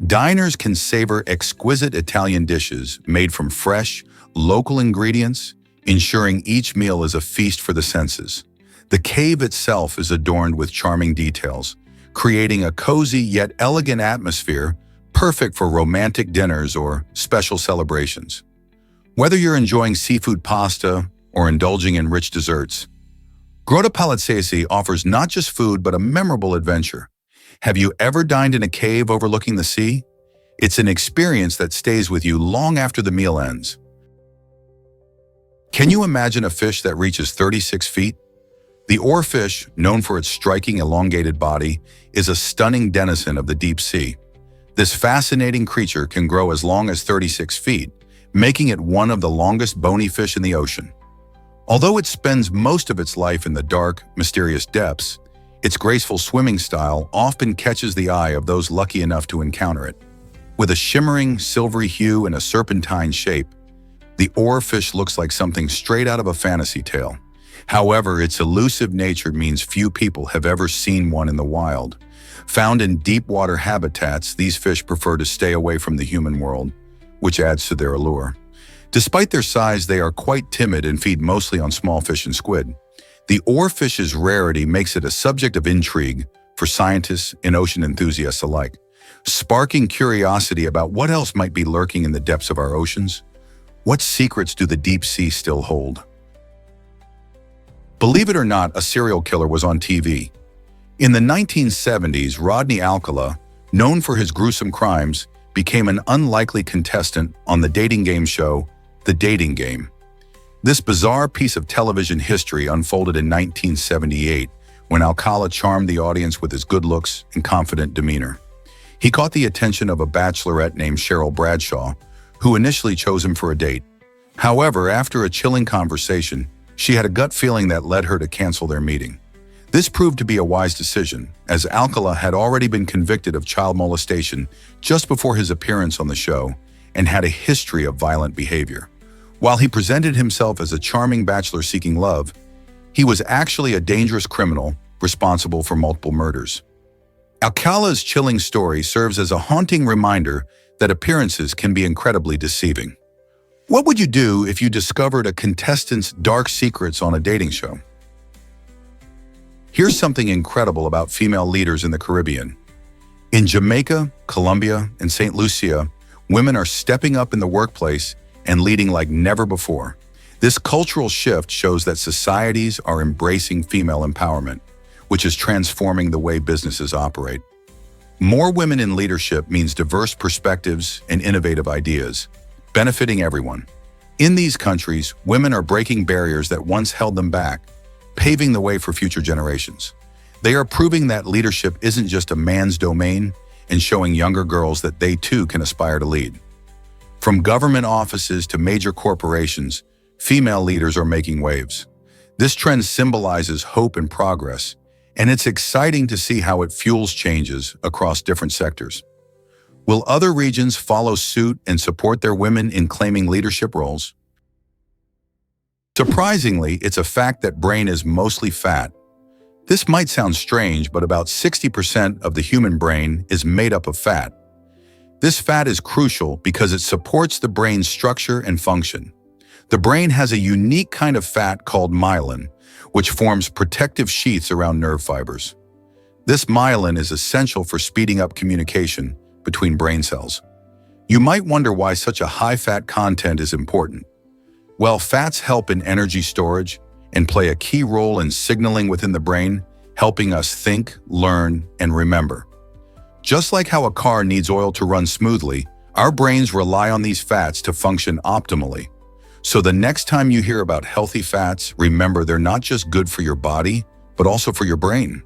Diners can savor exquisite Italian dishes made from fresh, local ingredients, ensuring each meal is a feast for the senses. The cave itself is adorned with charming details, creating a cozy yet elegant atmosphere perfect for romantic dinners or special celebrations. Whether you're enjoying seafood pasta or indulging in rich desserts, Grotta Palazzesi offers not just food but a memorable adventure. Have you ever dined in a cave overlooking the sea? It's an experience that stays with you long after the meal ends. Can you imagine a fish that reaches 36 feet? The oarfish, known for its striking elongated body, is a stunning denizen of the deep sea. This fascinating creature can grow as long as 36 feet, making it one of the longest bony fish in the ocean. Although it spends most of its life in the dark, mysterious depths, its graceful swimming style often catches the eye of those lucky enough to encounter it. With a shimmering, silvery hue and a serpentine shape, the oarfish looks like something straight out of a fantasy tale. However, its elusive nature means few people have ever seen one in the wild. Found in deep water habitats, these fish prefer to stay away from the human world, which adds to their allure. Despite their size, they are quite timid and feed mostly on small fish and squid. The oarfish's rarity makes it a subject of intrigue for scientists and ocean enthusiasts alike, sparking curiosity about what else might be lurking in the depths of our oceans. What secrets do the deep sea still hold? Believe it or not, a serial killer was on TV. In the 1970s, Rodney Alcala, known for his gruesome crimes, became an unlikely contestant on the dating game show, The Dating Game. This bizarre piece of television history unfolded in 1978 when Alcala charmed the audience with his good looks and confident demeanor. He caught the attention of a bachelorette named Cheryl Bradshaw, who initially chose him for a date. However, after a chilling conversation, she had a gut feeling that led her to cancel their meeting. This proved to be a wise decision, as Alcala had already been convicted of child molestation just before his appearance on the show and had a history of violent behavior. While he presented himself as a charming bachelor seeking love, he was actually a dangerous criminal responsible for multiple murders. Alcala's chilling story serves as a haunting reminder that appearances can be incredibly deceiving. What would you do if you discovered a contestant's dark secrets on a dating show? Here's something incredible about female leaders in the Caribbean. In Jamaica, Colombia, and St. Lucia, women are stepping up in the workplace and leading like never before. This cultural shift shows that societies are embracing female empowerment, which is transforming the way businesses operate. More women in leadership means diverse perspectives and innovative ideas, benefiting everyone. In these countries, women are breaking barriers that once held them back, paving the way for future generations. They are proving that leadership isn't just a man's domain and showing younger girls that they too can aspire to lead. From government offices to major corporations, female leaders are making waves. This trend symbolizes hope and progress, and it's exciting to see how it fuels changes across different sectors. Will other regions follow suit and support their women in claiming leadership roles? Surprisingly, it's a fact that brain is mostly fat. This might sound strange, but about 60% of the human brain is made up of fat. This fat is crucial because it supports the brain's structure and function. The brain has a unique kind of fat called myelin, which forms protective sheaths around nerve fibers. This myelin is essential for speeding up communication between brain cells. You might wonder why such a high fat content is important. Well, fats help in energy storage and play a key role in signaling within the brain, helping us think, learn, and remember. Just like how a car needs oil to run smoothly, our brains rely on these fats to function optimally. So the next time you hear about healthy fats, remember they're not just good for your body, but also for your brain.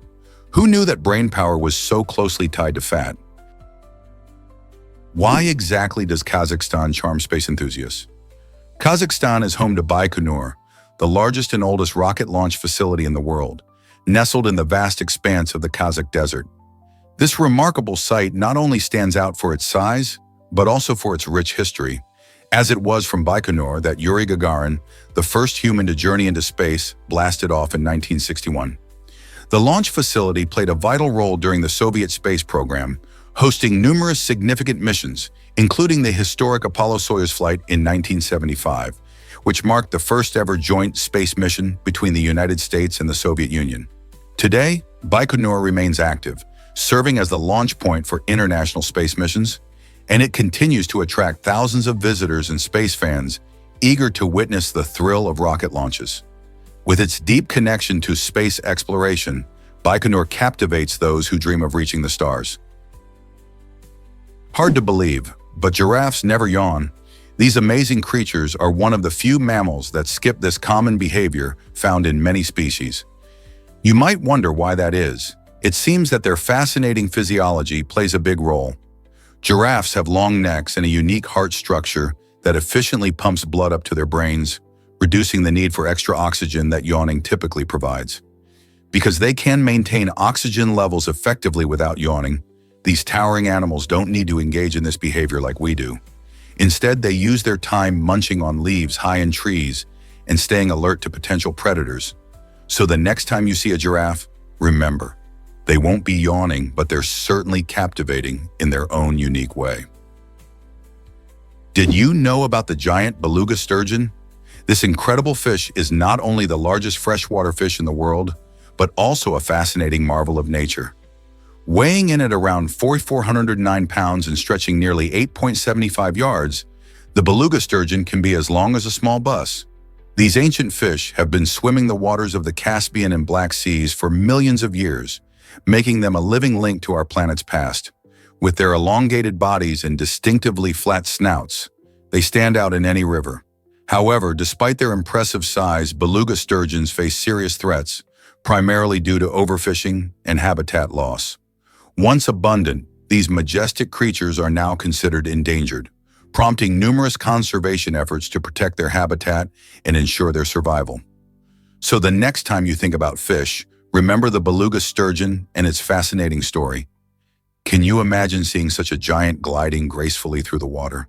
Who knew that brain power was so closely tied to fat? Why exactly does Kazakhstan charm space enthusiasts? Kazakhstan is home to Baikonur, the largest and oldest rocket launch facility in the world, nestled in the vast expanse of the Kazakh desert. This remarkable site not only stands out for its size, but also for its rich history, as it was from Baikonur that Yuri Gagarin, the first human to journey into space, blasted off in 1961. The launch facility played a vital role during the Soviet space program, hosting numerous significant missions, including the historic Apollo-Soyuz flight in 1975, which marked the first ever joint space mission between the United States and the Soviet Union. Today, Baikonur remains active, serving as the launch point for international space missions, and it continues to attract thousands of visitors and space fans eager to witness the thrill of rocket launches. With its deep connection to space exploration, Baikonur captivates those who dream of reaching the stars. Hard to believe, but giraffes never yawn. These amazing creatures are one of the few mammals that skip this common behavior found in many species. You might wonder why that is. It seems that their fascinating physiology plays a big role. Giraffes have long necks and a unique heart structure that efficiently pumps blood up to their brains, reducing the need for extra oxygen that yawning typically provides. Because they can maintain oxygen levels effectively without yawning, these towering animals don't need to engage in this behavior like we do. Instead, they use their time munching on leaves high in trees and staying alert to potential predators. So the next time you see a giraffe, remember, they won't be yawning, but they're certainly captivating in their own unique way. Did you know about the giant beluga sturgeon? This incredible fish is not only the largest freshwater fish in the world, but also a fascinating marvel of nature. Weighing in at around 409 pounds and stretching nearly 8.75 yards, the beluga sturgeon can be as long as a small bus. These ancient fish have been swimming the waters of the Caspian and Black Seas for millions of years, making them a living link to our planet's past. With their elongated bodies and distinctively flat snouts, they stand out in any river. However, despite their impressive size, beluga sturgeons face serious threats, primarily due to overfishing and habitat loss. Once abundant, these majestic creatures are now considered endangered, prompting numerous conservation efforts to protect their habitat and ensure their survival. So the next time you think about fish, remember the beluga sturgeon and its fascinating story. Can you imagine seeing such a giant gliding gracefully through the water?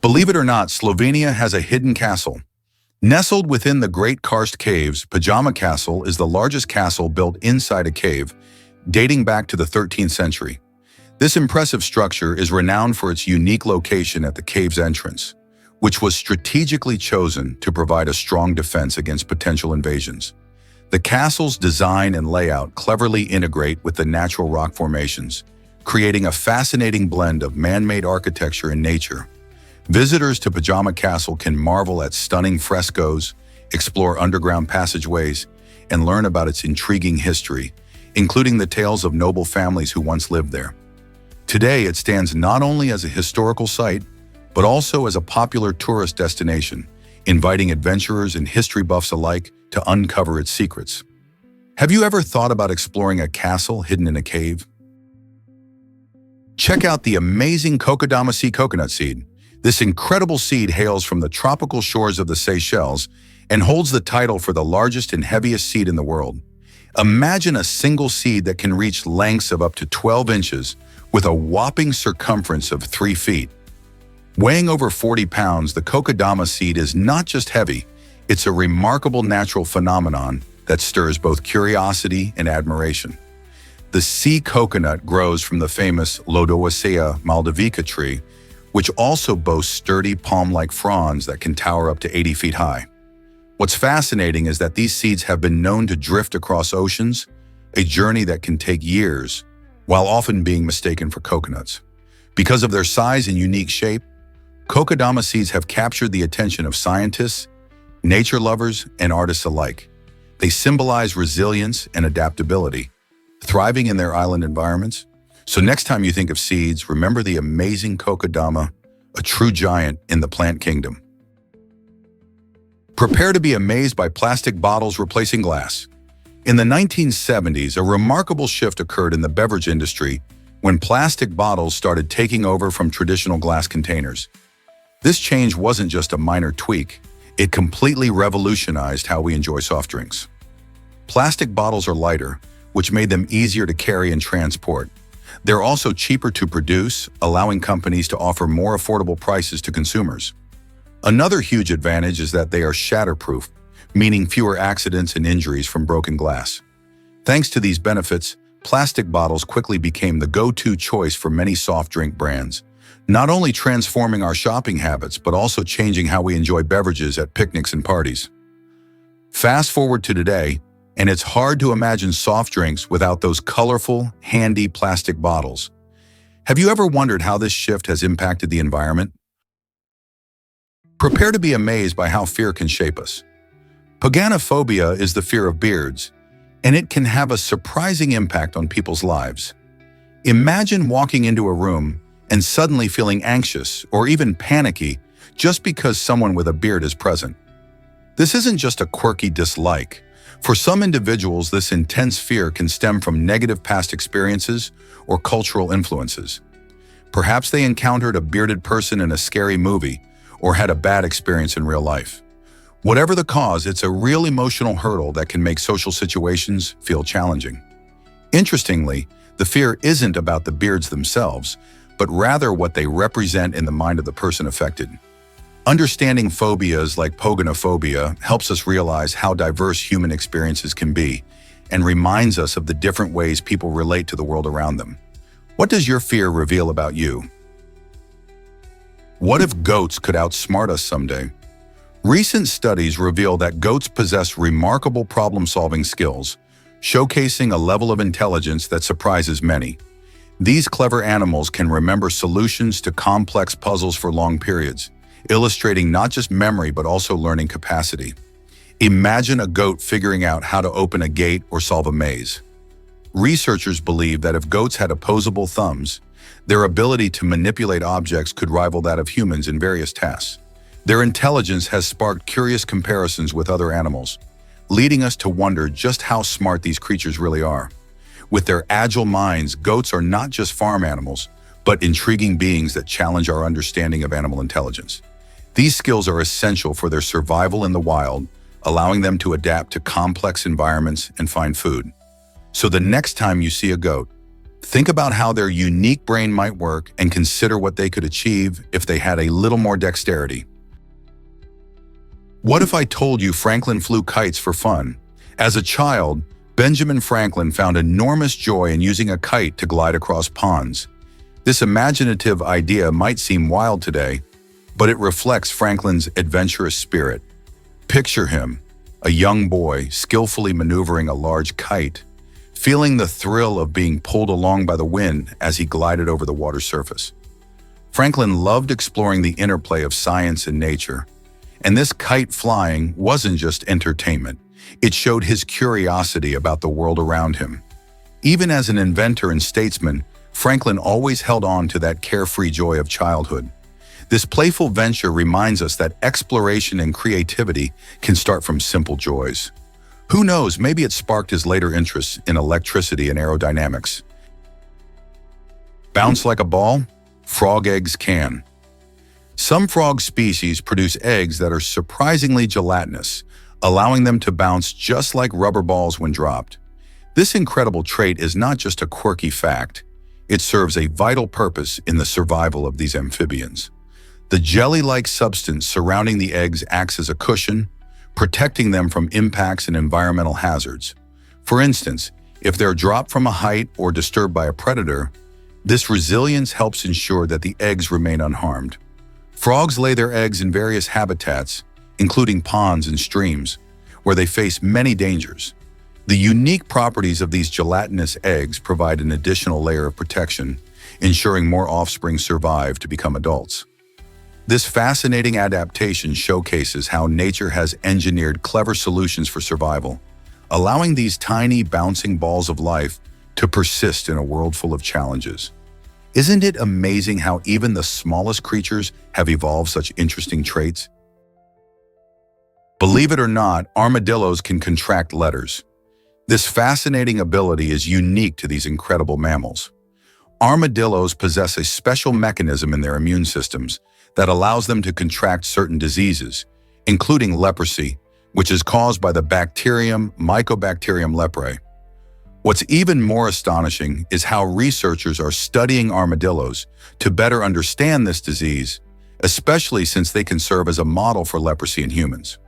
Believe it or not, Slovenia has a hidden castle. Nestled within the Great Karst Caves, Pajama Castle is the largest castle built inside a cave, dating back to the 13th century. This impressive structure is renowned for its unique location at the cave's entrance, which was strategically chosen to provide a strong defense against potential invasions. The castle's design and layout cleverly integrate with the natural rock formations, creating a fascinating blend of man-made architecture and nature. Visitors to Pajama Castle can marvel at stunning frescoes, explore underground passageways, and learn about its intriguing history, including the tales of noble families who once lived there. Today, it stands not only as a historical site, but also as a popular tourist destination, inviting adventurers and history buffs alike to uncover its secrets. Have you ever thought about exploring a castle hidden in a cave? Check out the amazing Kokedama sea coconut seed. This incredible seed hails from the tropical shores of the Seychelles and holds the title for the largest and heaviest seed in the world. Imagine a single seed that can reach lengths of up to 12 inches with a whopping circumference of 3 feet. Weighing over 40 pounds, the Kokedama seed is not just heavy, it's a remarkable natural phenomenon that stirs both curiosity and admiration. The sea coconut grows from the famous Lodoicea malvavica tree, which also boasts sturdy palm-like fronds that can tower up to 80 feet high. What's fascinating is that these seeds have been known to drift across oceans, a journey that can take years, while often being mistaken for coconuts. Because of their size and unique shape, Kokedama seeds have captured the attention of scientists, nature lovers, and artists alike. They symbolize resilience and adaptability, thriving in their island environments. So next time you think of seeds, remember the amazing Kokedama, a true giant in the plant kingdom. Prepare to be amazed by plastic bottles replacing glass. In the 1970s, a remarkable shift occurred in the beverage industry when plastic bottles started taking over from traditional glass containers. This change wasn't just a minor tweak, it completely revolutionized how we enjoy soft drinks. Plastic bottles are lighter, which made them easier to carry and transport. They're also cheaper to produce, allowing companies to offer more affordable prices to consumers. Another huge advantage is that they are shatterproof, meaning fewer accidents and injuries from broken glass. Thanks to these benefits, plastic bottles quickly became the go-to choice for many soft drink brands, not only transforming our shopping habits, but also changing how we enjoy beverages at picnics and parties. Fast forward to today, and it's hard to imagine soft drinks without those colorful, handy plastic bottles. Have you ever wondered how this shift has impacted the environment? Prepare to be amazed by how fear can shape us. Paganophobia is the fear of beards, and it can have a surprising impact on people's lives. Imagine walking into a room and suddenly feeling anxious or even panicky just because someone with a beard is present. This isn't just a quirky dislike. For some individuals, this intense fear can stem from negative past experiences or cultural influences. Perhaps they encountered a bearded person in a scary movie or had a bad experience in real life. Whatever the cause, it's a real emotional hurdle that can make social situations feel challenging. Interestingly, the fear isn't about the beards themselves, but rather what they represent in the mind of the person affected. Understanding phobias like paganophobia helps us realize how diverse human experiences can be and reminds us of the different ways people relate to the world around them. What does your fear reveal about you? What if goats could outsmart us someday? Recent studies reveal that goats possess remarkable problem-solving skills, showcasing a level of intelligence that surprises many. These clever animals can remember solutions to complex puzzles for long periods, illustrating not just memory but also learning capacity. Imagine a goat figuring out how to open a gate or solve a maze. Researchers believe that if goats had opposable thumbs, their ability to manipulate objects could rival that of humans in various tasks. Their intelligence has sparked curious comparisons with other animals, leading us to wonder just how smart these creatures really are. With their agile minds, goats are not just farm animals, but intriguing beings that challenge our understanding of animal intelligence. These skills are essential for their survival in the wild, allowing them to adapt to complex environments and find food. So the next time you see a goat, think about how their unique brain might work and consider what they could achieve if they had a little more dexterity. What if I told you Franklin flew kites for fun? As a child, Benjamin Franklin found enormous joy in using a kite to glide across ponds. This imaginative idea might seem wild today, but it reflects Franklin's adventurous spirit. Picture him, a young boy skillfully maneuvering a large kite, feeling the thrill of being pulled along by the wind as he glided over the water's surface. Franklin loved exploring the interplay of science and nature, and this kite flying wasn't just entertainment. It showed his curiosity about the world around him. Even as an inventor and statesman, Franklin always held on to that carefree joy of childhood. This playful venture reminds us that exploration and creativity can start from simple joys. Who knows, maybe it sparked his later interests in electricity and aerodynamics. Bounce like a ball? Frog eggs can. Some frog species produce eggs that are surprisingly gelatinous, allowing them to bounce just like rubber balls when dropped. This incredible trait is not just a quirky fact. It serves a vital purpose in the survival of these amphibians. The jelly-like substance surrounding the eggs acts as a cushion, protecting them from impacts and environmental hazards. For instance, if they're dropped from a height or disturbed by a predator, this resilience helps ensure that the eggs remain unharmed. Frogs lay their eggs in various habitats, including ponds and streams, where they face many dangers. The unique properties of these gelatinous eggs provide an additional layer of protection, ensuring more offspring survive to become adults. This fascinating adaptation showcases how nature has engineered clever solutions for survival, allowing these tiny bouncing balls of life to persist in a world full of challenges. Isn't it amazing how even the smallest creatures have evolved such interesting traits? Believe it or not, armadillos can contract letters. This fascinating ability is unique to these incredible mammals. Armadillos possess a special mechanism in their immune systems that allows them to contract certain diseases, including leprosy, which is caused by the bacterium Mycobacterium leprae. What's even more astonishing is how researchers are studying armadillos to better understand this disease, especially since they can serve as a model for leprosy in humans.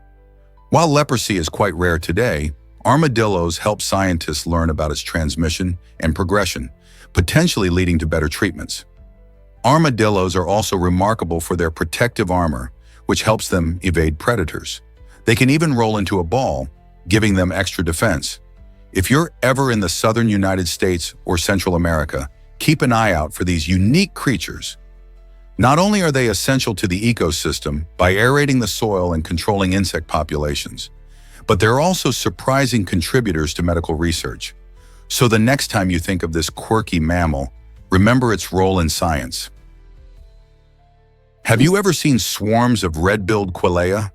While leprosy is quite rare today, armadillos help scientists learn about its transmission and progression, potentially leading to better treatments. Armadillos are also remarkable for their protective armor, which helps them evade predators. They can even roll into a ball, giving them extra defense. If you're ever in the southern United States or Central America, keep an eye out for these unique creatures. Not only are they essential to the ecosystem by aerating the soil and controlling insect populations, but they're also surprising contributors to medical research. So the next time you think of this quirky mammal, remember its role in science. Have you ever seen swarms of red-billed quailea?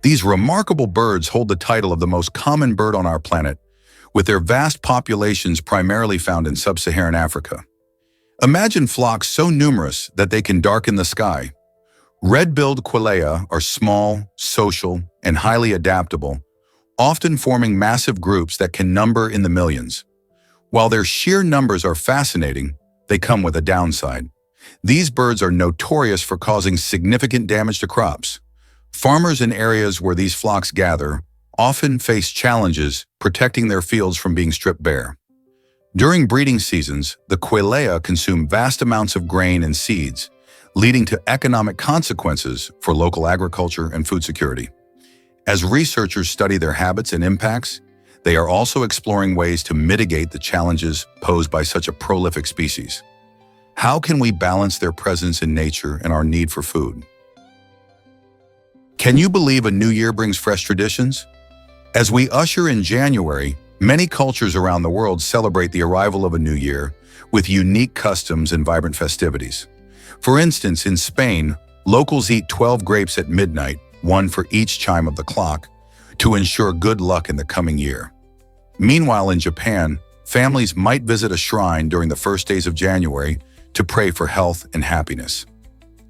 These remarkable birds hold the title of the most common bird on our planet, with their vast populations primarily found in sub-Saharan Africa. Imagine flocks so numerous that they can darken the sky. Red-billed quailea are small, social, and highly adaptable, often forming massive groups that can number in the millions. While their sheer numbers are fascinating, they come with a downside. These birds are notorious for causing significant damage to crops. Farmers in areas where these flocks gather often face challenges protecting their fields from being stripped bare. During breeding seasons, the quailea consume vast amounts of grain and seeds, leading to economic consequences for local agriculture and food security. As researchers study their habits and impacts, they are also exploring ways to mitigate the challenges posed by such a prolific species. How can we balance their presence in nature and our need for food? Can you believe a new year brings fresh traditions? As we usher in January, many cultures around the world celebrate the arrival of a new year with unique customs and vibrant festivities. For instance, in Spain, locals eat 12 grapes at midnight, one for each chime of the clock, to ensure good luck in the coming year. Meanwhile, in Japan, families might visit a shrine during the first days of January to pray for health and happiness.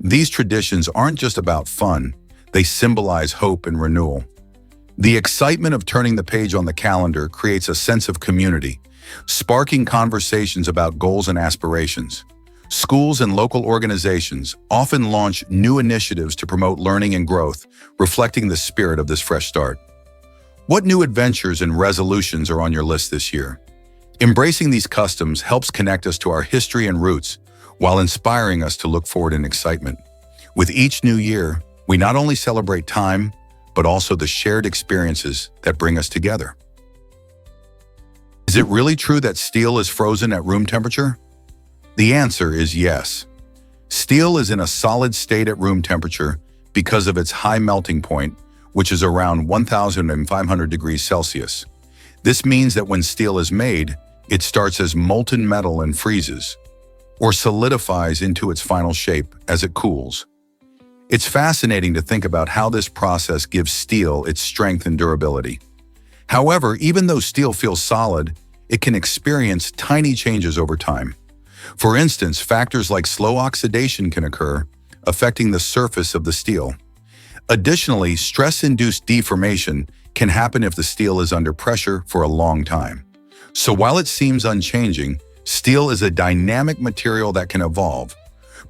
These traditions aren't just about fun, they symbolize hope and renewal. The excitement of turning the page on the calendar creates a sense of community, sparking conversations about goals and aspirations. Schools and local organizations often launch new initiatives to promote learning and growth, reflecting the spirit of this fresh start. What new adventures and resolutions are on your list this year? Embracing these customs helps connect us to our history and roots, while inspiring us to look forward in excitement. With each new year, we not only celebrate time, but also the shared experiences that bring us together. Is it really true that steel is frozen at room temperature? The answer is yes. Steel is in a solid state at room temperature because of its high melting point, which is around 1,500 degrees Celsius. This means that when steel is made, It starts as molten metal and freezes, or solidifies into its final shape as it cools. It's fascinating to think about how this process gives steel its strength and durability. However, even though steel feels solid, it can experience tiny changes over time. For instance, factors like slow oxidation can occur, affecting the surface of the steel. Additionally, stress-induced deformation can happen if the steel is under pressure for a long time. So while it seems unchanging, steel is a dynamic material that can evolve,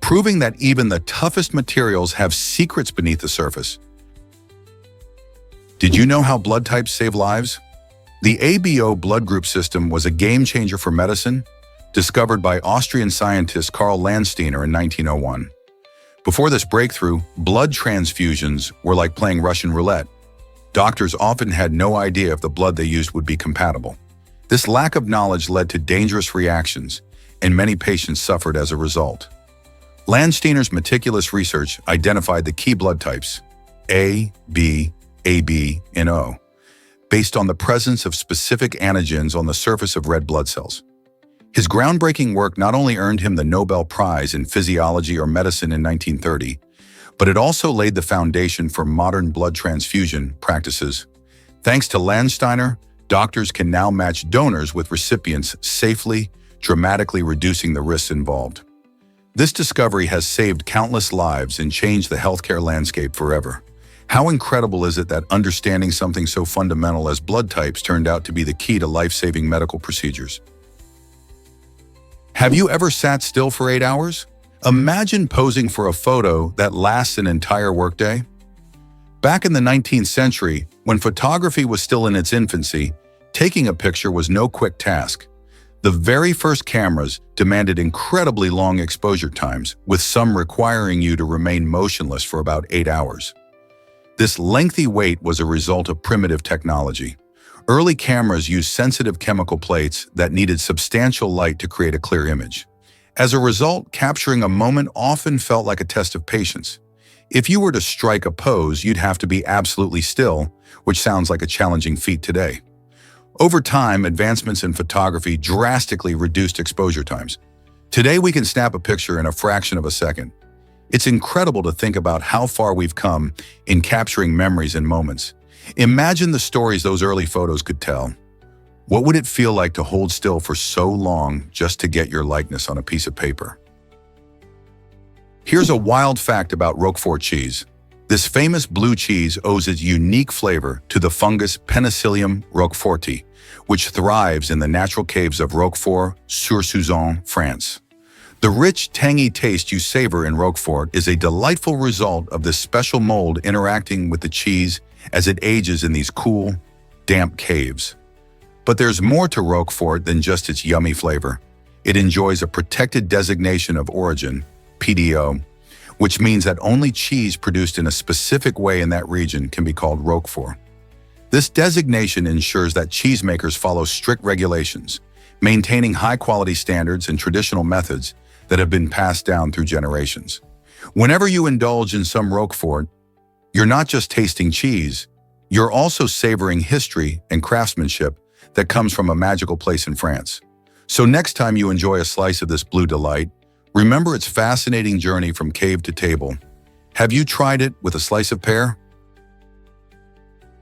proving that even the toughest materials have secrets beneath the surface. Did you know how blood types save lives? The ABO blood group system was a game-changer for medicine, discovered by Austrian scientist Karl Landsteiner in 1901. Before this breakthrough, blood transfusions were like playing Russian roulette. Doctors often had no idea if the blood they used would be compatible. This lack of knowledge led to dangerous reactions, and many patients suffered as a result. Landsteiner's meticulous research identified the key blood types, A, B, AB, and O, based on the presence of specific antigens on the surface of red blood cells. His groundbreaking work not only earned him the Nobel Prize in Physiology or Medicine in 1930, but it also laid the foundation for modern blood transfusion practices. Thanks to Landsteiner, doctors can now match donors with recipients safely, dramatically reducing the risks involved. This discovery has saved countless lives and changed the healthcare landscape forever. How incredible is it that understanding something so fundamental as blood types turned out to be the key to life-saving medical procedures? Have you ever sat still for 8 hours? Imagine posing for a photo that lasts an entire workday. Back in the 19th century, when photography was still in its infancy, taking a picture was no quick task. The very first cameras demanded incredibly long exposure times, with some requiring you to remain motionless for about 8 hours. This lengthy wait was a result of primitive technology. Early cameras used sensitive chemical plates that needed substantial light to create a clear image. As a result, capturing a moment often felt like a test of patience. If you were to strike a pose, you'd have to be absolutely still, which sounds like a challenging feat today. Over time, advancements in photography drastically reduced exposure times. Today, we can snap a picture in a fraction of a second. It's incredible to think about how far we've come in capturing memories and moments. Imagine the stories those early photos could tell. What would it feel like to hold still for so long just to get your likeness on a piece of paper? Here's a wild fact about Roquefort cheese. This famous blue cheese owes its unique flavor to the fungus Penicillium roqueforti, which thrives in the natural caves of Roquefort-sur-Sauzon, France. The rich, tangy taste you savor in Roquefort is a delightful result of this special mold interacting with the cheese as it ages in these cool, damp caves. But there's more to Roquefort than just its yummy flavor. It enjoys a protected designation of origin, PDO, which means that only cheese produced in a specific way in that region can be called Roquefort. This designation ensures that cheesemakers follow strict regulations, maintaining high-quality standards and traditional methods that have been passed down through generations. Whenever you indulge in some Roquefort, you're not just tasting cheese, you're also savoring history and craftsmanship that comes from a magical place in France. So next time you enjoy a slice of this blue delight, remember its fascinating journey from cave to table. Have you tried it with a slice of pear?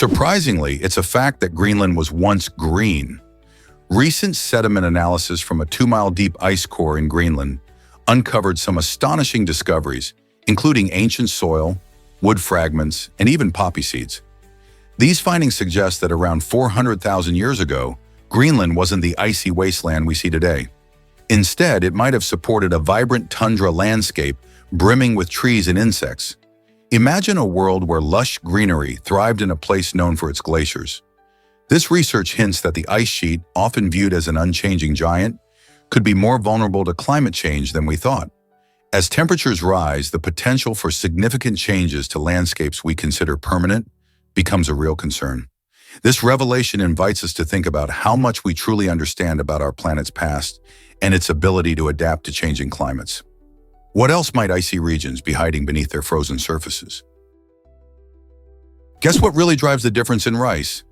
Surprisingly, it's a fact that Greenland was once green. Recent sediment analysis from a 2-mile-deep ice core in Greenland uncovered some astonishing discoveries, including ancient soil, wood fragments, and even poppy seeds. These findings suggest that around 400,000 years ago, Greenland wasn't the icy wasteland we see today. Instead, it might have supported a vibrant tundra landscape brimming with trees and insects. Imagine a world where lush greenery thrived in a place known for its glaciers. This research hints that the ice sheet, often viewed as an unchanging giant, could be more vulnerable to climate change than we thought. As temperatures rise, the potential for significant changes to landscapes we consider permanent becomes a real concern. This revelation invites us to think about how much we truly understand about our planet's past and its ability to adapt to changing climates. What else might icy regions be hiding beneath their frozen surfaces? Guess what really drives the difference in rice?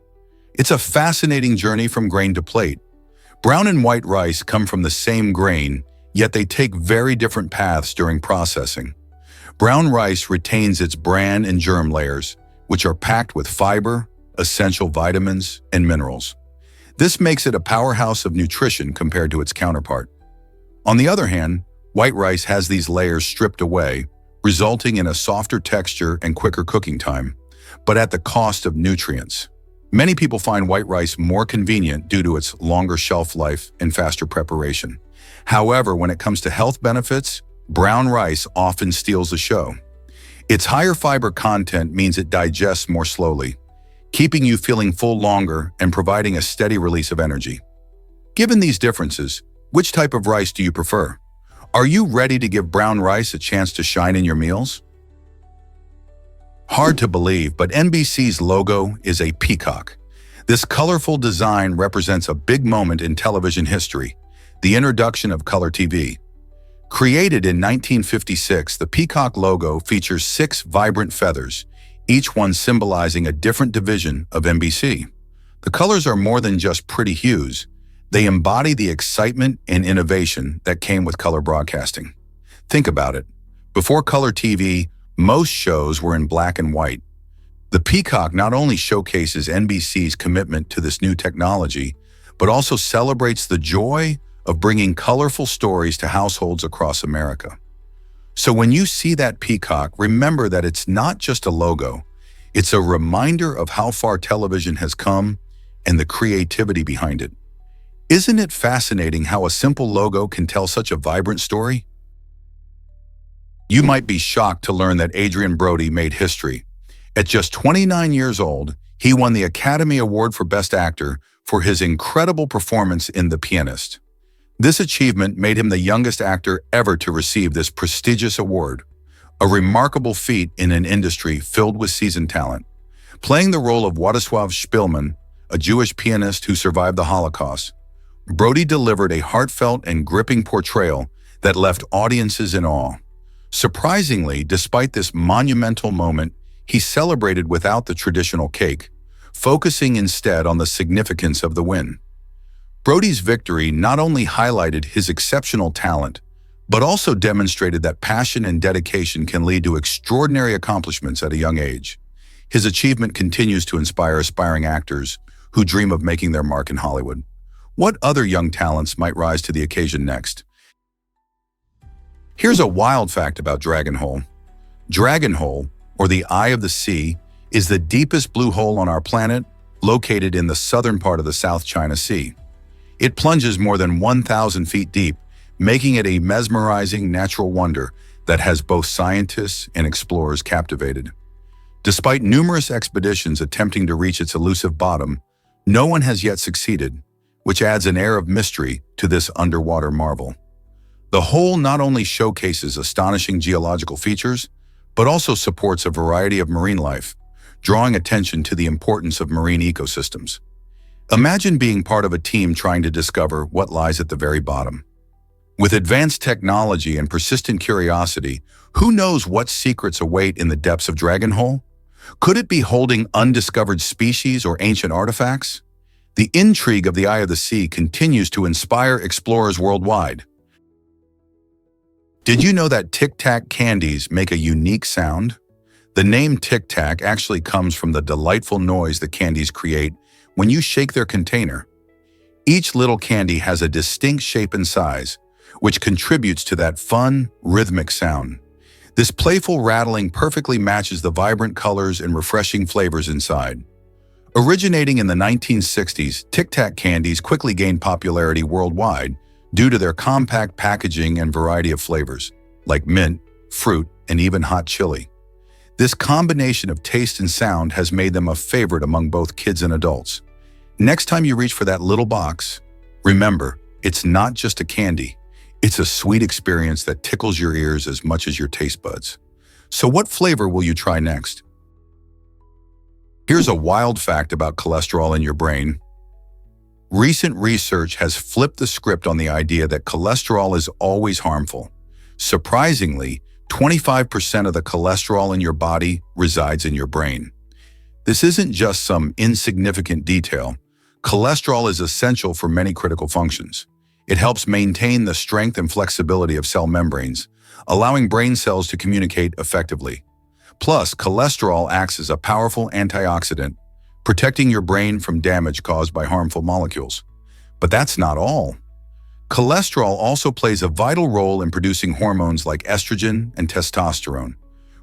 It's a fascinating journey from grain to plate. Brown and white rice come from the same grain, yet they take very different paths during processing. Brown rice retains its bran and germ layers, which are packed with fiber, essential vitamins, and minerals. This makes it a powerhouse of nutrition compared to its counterpart. On the other hand, white rice has these layers stripped away, resulting in a softer texture and quicker cooking time, but at the cost of nutrients. Many people find white rice more convenient due to its longer shelf life and faster preparation. However, when it comes to health benefits, brown rice often steals the show. Its higher fiber content means it digests more slowly, keeping you feeling full longer and providing a steady release of energy. Given these differences, which type of rice do you prefer? Are you ready to give brown rice a chance to shine in your meals? Hard to believe, but NBC's logo is a peacock. This colorful design represents a big moment in television history, the introduction of color TV. Created in 1956, the peacock logo features 6 vibrant feathers, each one symbolizing a different division of NBC. The colors are more than just pretty hues. They embody the excitement and innovation that came with color broadcasting. Think about it. Before color TV, most shows were in black and white. The peacock not only showcases NBC's commitment to this new technology, but also celebrates the joy of bringing colorful stories to households across America. So when you see that peacock, remember that it's not just a logo. It's a reminder of how far television has come and the creativity behind it. Isn't it fascinating how a simple logo can tell such a vibrant story? You might be shocked to learn that Adrien Brody made history. At just 29 years old, he won the Academy Award for Best Actor for his incredible performance in The Pianist. This achievement made him the youngest actor ever to receive this prestigious award, a remarkable feat in an industry filled with seasoned talent. Playing the role of Władysław Szpilman, a Jewish pianist who survived the Holocaust, Brody delivered a heartfelt and gripping portrayal that left audiences in awe. Surprisingly, despite this monumental moment, he celebrated without the traditional cake, focusing instead on the significance of the win. Brody's victory not only highlighted his exceptional talent, but also demonstrated that passion and dedication can lead to extraordinary accomplishments at a young age. His achievement continues to inspire aspiring actors who dream of making their mark in Hollywood. What other young talents might rise to the occasion next? Here's a wild fact about Dragon Hole. Dragon Hole, or the Eye of the Sea, is the deepest blue hole on our planet, located in the southern part of the South China Sea. It plunges more than 1,000 feet deep, making it a mesmerizing natural wonder that has both scientists and explorers captivated. Despite numerous expeditions attempting to reach its elusive bottom, no one has yet succeeded, which adds an air of mystery to this underwater marvel. The hole not only showcases astonishing geological features, but also supports a variety of marine life, drawing attention to the importance of marine ecosystems. Imagine being part of a team trying to discover what lies at the very bottom. With advanced technology and persistent curiosity, who knows what secrets await in the depths of Dragon Hole? Could it be holding undiscovered species or ancient artifacts? The intrigue of the Eye of the Sea continues to inspire explorers worldwide. Did you know that Tic Tac candies make a unique sound? The name Tic Tac actually comes from the delightful noise the candies create when you shake their container. Each little candy has a distinct shape and size, which contributes to that fun, rhythmic sound. This playful rattling perfectly matches the vibrant colors and refreshing flavors inside. Originating in the 1960s, Tic Tac candies quickly gained popularity worldwide due to their compact packaging and variety of flavors, like mint, fruit, and even hot chili. This combination of taste and sound has made them a favorite among both kids and adults. Next time you reach for that little box, remember, it's not just a candy. It's a sweet experience that tickles your ears as much as your taste buds. So what flavor will you try next? Here's a wild fact about cholesterol in your brain. Recent research has flipped the script on the idea that cholesterol is always harmful. Surprisingly, 25% of the cholesterol in your body resides in your brain. This isn't just some insignificant detail. Cholesterol is essential for many critical functions. It helps maintain the strength and flexibility of cell membranes, allowing brain cells to communicate effectively. Plus, cholesterol acts as a powerful antioxidant, protecting your brain from damage caused by harmful molecules. But that's not all. Cholesterol also plays a vital role in producing hormones like estrogen and testosterone,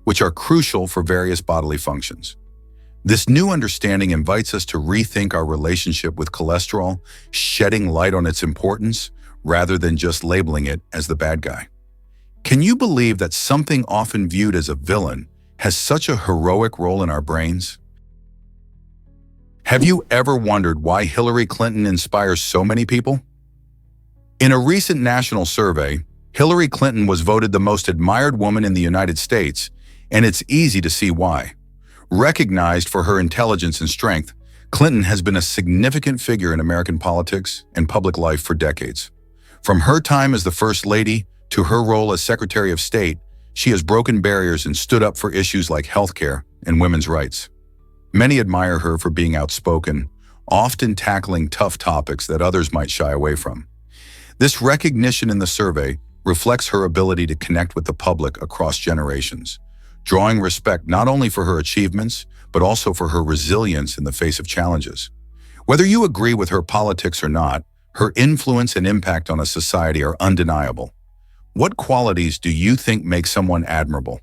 which are crucial for various bodily functions. This new understanding invites us to rethink our relationship with cholesterol, shedding light on its importance rather than just labeling it as the bad guy. Can you believe that something often viewed as a villain has such a heroic role in our brains? Have you ever wondered why Hillary Clinton inspires so many people? In a recent national survey, Hillary Clinton was voted the most admired woman in the United States, and it's easy to see why. Recognized for her intelligence and strength, Clinton has been a significant figure in American politics and public life for decades. From her time as the First Lady to her role as Secretary of State, she has broken barriers and stood up for issues like healthcare and women's rights. Many admire her for being outspoken, often tackling tough topics that others might shy away from. This recognition in the survey reflects her ability to connect with the public across generations, drawing respect not only for her achievements, but also for her resilience in the face of challenges. Whether you agree with her politics or not, her influence and impact on a society are undeniable. What qualities do you think make someone admirable?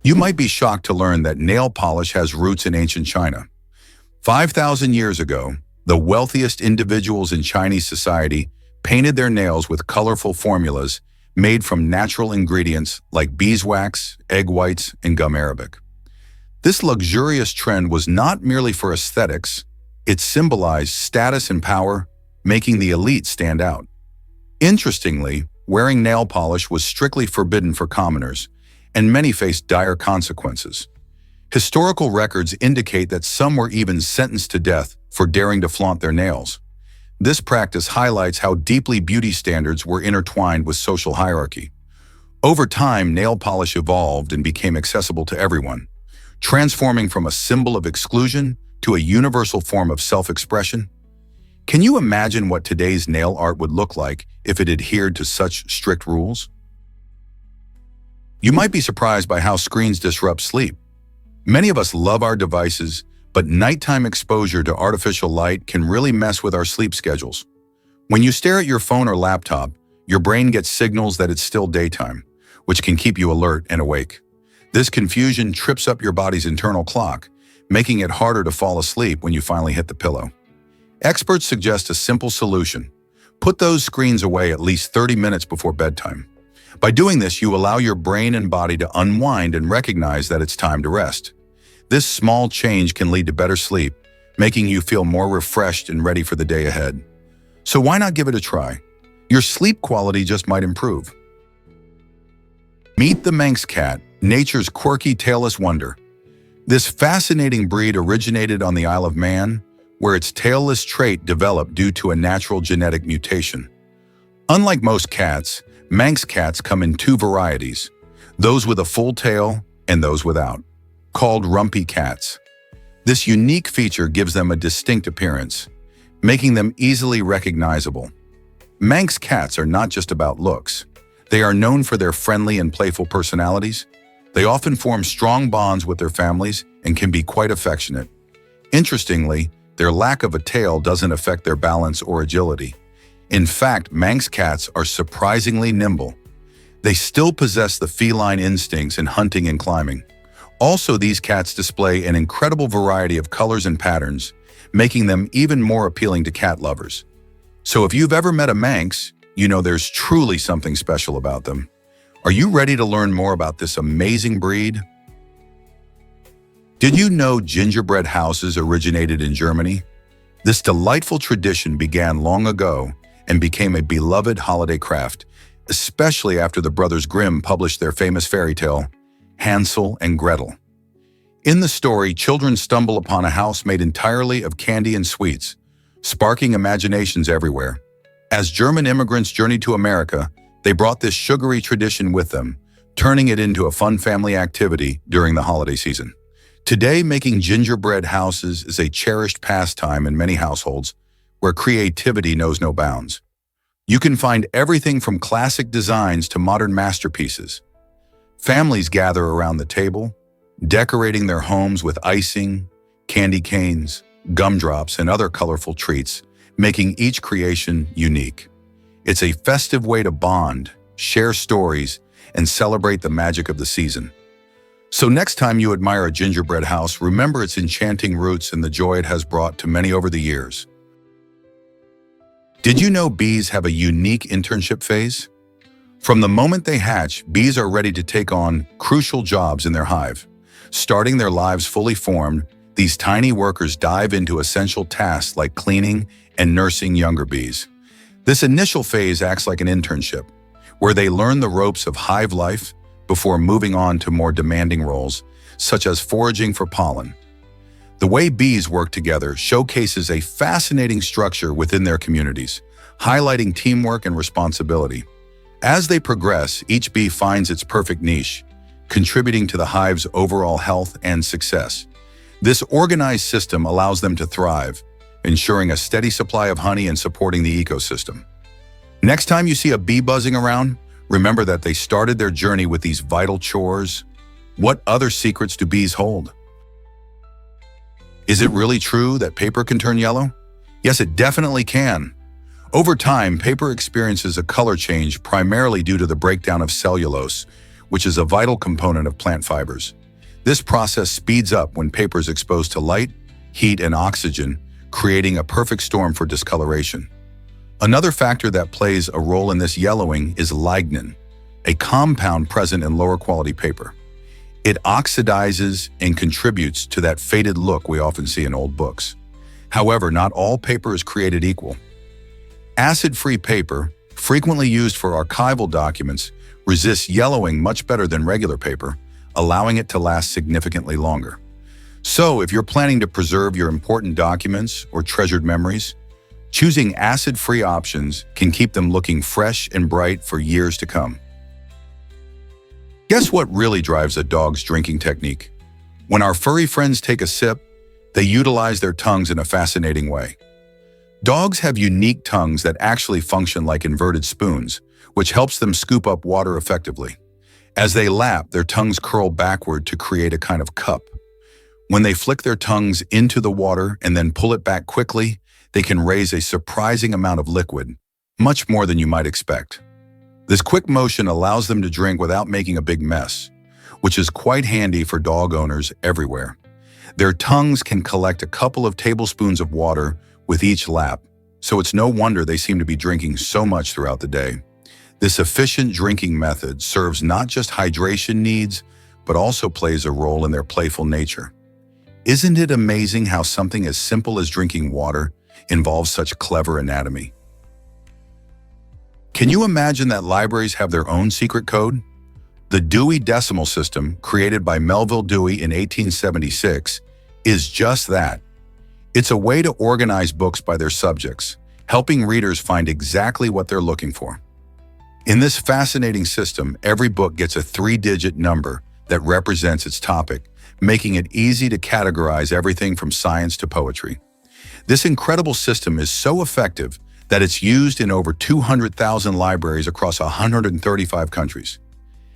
You might be shocked to learn that nail polish has roots in ancient China. 5,000 years ago, the wealthiest individuals in Chinese society painted their nails with colorful formulas made from natural ingredients like beeswax, egg whites, and gum arabic. This luxurious trend was not merely for aesthetics, it symbolized status and power, making the elite stand out. Interestingly, wearing nail polish was strictly forbidden for commoners, and many faced dire consequences. Historical records indicate that some were even sentenced to death for daring to flaunt their nails. This practice highlights how deeply beauty standards were intertwined with social hierarchy. Over time, nail polish evolved and became accessible to everyone, transforming from a symbol of exclusion to a universal form of self-expression. Can you imagine what today's nail art would look like if it adhered to such strict rules? You might be surprised by how screens disrupt sleep. Many of us love our devices, but nighttime exposure to artificial light can really mess with our sleep schedules. When you stare at your phone or laptop, your brain gets signals that it's still daytime, which can keep you alert and awake. This confusion trips up your body's internal clock, making it harder to fall asleep when you finally hit the pillow. Experts suggest a simple solution. Put those screens away at least 30 minutes before bedtime. By doing this, you allow your brain and body to unwind and recognize that it's time to rest. This small change can lead to better sleep, making you feel more refreshed and ready for the day ahead. So why not give it a try? Your sleep quality just might improve. Meet the Manx cat, nature's quirky tailless wonder. This fascinating breed originated on the Isle of Man, where its tailless trait developed due to a natural genetic mutation. Unlike most cats, Manx cats come in two varieties, those with a full tail and those without, called rumpy cats. This unique feature gives them a distinct appearance, making them easily recognizable. Manx cats are not just about looks. They are known for their friendly and playful personalities. They often form strong bonds with their families and can be quite affectionate. Interestingly, their lack of a tail doesn't affect their balance or agility. In fact, Manx cats are surprisingly nimble. They still possess the feline instincts in hunting and climbing. Also, these cats display an incredible variety of colors and patterns, making them even more appealing to cat lovers. So if you've ever met a Manx, you know there's truly something special about them. Are you ready to learn more about this amazing breed? Did you know gingerbread houses originated in Germany? This delightful tradition began long ago and became a beloved holiday craft, especially after the brothers Grimm published their famous fairy tale, Hansel and Gretel. In the story, children stumble upon a house made entirely of candy and sweets, sparking imaginations everywhere. As German immigrants journeyed to America, they brought this sugary tradition with them, turning it into a fun family activity during the holiday season. Today, making gingerbread houses is a cherished pastime in many households where creativity knows no bounds. You can find everything from classic designs to modern masterpieces. Families gather around the table, decorating their homes with icing, candy canes, gumdrops, and other colorful treats, making each creation unique. It's a festive way to bond, share stories, and celebrate the magic of the season. So next time you admire a gingerbread house, remember its enchanting roots and the joy it has brought to many over the years. Did you know bees have a unique internship phase? From the moment they hatch, bees are ready to take on crucial jobs in their hive. Starting their lives fully formed, these tiny workers dive into essential tasks like cleaning and nursing younger bees. This initial phase acts like an internship, where they learn the ropes of hive life before moving on to more demanding roles, such as foraging for pollen. The way bees work together showcases a fascinating structure within their communities, highlighting teamwork and responsibility. As they progress, each bee finds its perfect niche, contributing to the hive's overall health and success. This organized system allows them to thrive, ensuring a steady supply of honey and supporting the ecosystem. Next time you see a bee buzzing around, remember that they started their journey with these vital chores. What other secrets do bees hold? Is it really true that paper can turn yellow? Yes, it definitely can. Over time, paper experiences a color change primarily due to the breakdown of cellulose, which is a vital component of plant fibers. This process speeds up when paper is exposed to light, heat, and oxygen, creating a perfect storm for discoloration. Another factor that plays a role in this yellowing is lignin, a compound present in lower quality paper. It oxidizes and contributes to that faded look we often see in old books. However, not all paper is created equal. Acid-free paper, frequently used for archival documents, resists yellowing much better than regular paper, allowing it to last significantly longer. So, if you're planning to preserve your important documents or treasured memories, choosing acid-free options can keep them looking fresh and bright for years to come. Guess what really drives a dog's drinking technique? When our furry friends take a sip, they utilize their tongues in a fascinating way. Dogs have unique tongues that actually function like inverted spoons, which helps them scoop up water effectively. As they lap, their tongues curl backward to create a kind of cup. When they flick their tongues into the water and then pull it back quickly, they can raise a surprising amount of liquid, much more than you might expect. This quick motion allows them to drink without making a big mess, which is quite handy for dog owners everywhere. Their tongues can collect a couple of tablespoons of water with each lap, so it's no wonder they seem to be drinking so much throughout the day. This efficient drinking method serves not just hydration needs, but also plays a role in their playful nature. Isn't it amazing how something as simple as drinking water involves such clever anatomy? Can you imagine that libraries have their own secret code? The Dewey Decimal System, created by Melville Dewey in 1876, is just that. It's a way to organize books by their subjects, helping readers find exactly what they're looking for. In this fascinating system, every book gets a 3-digit number that represents its topic, making it easy to categorize everything from science to poetry. This incredible system is so effective that it's used in over 200,000 libraries across 135 countries.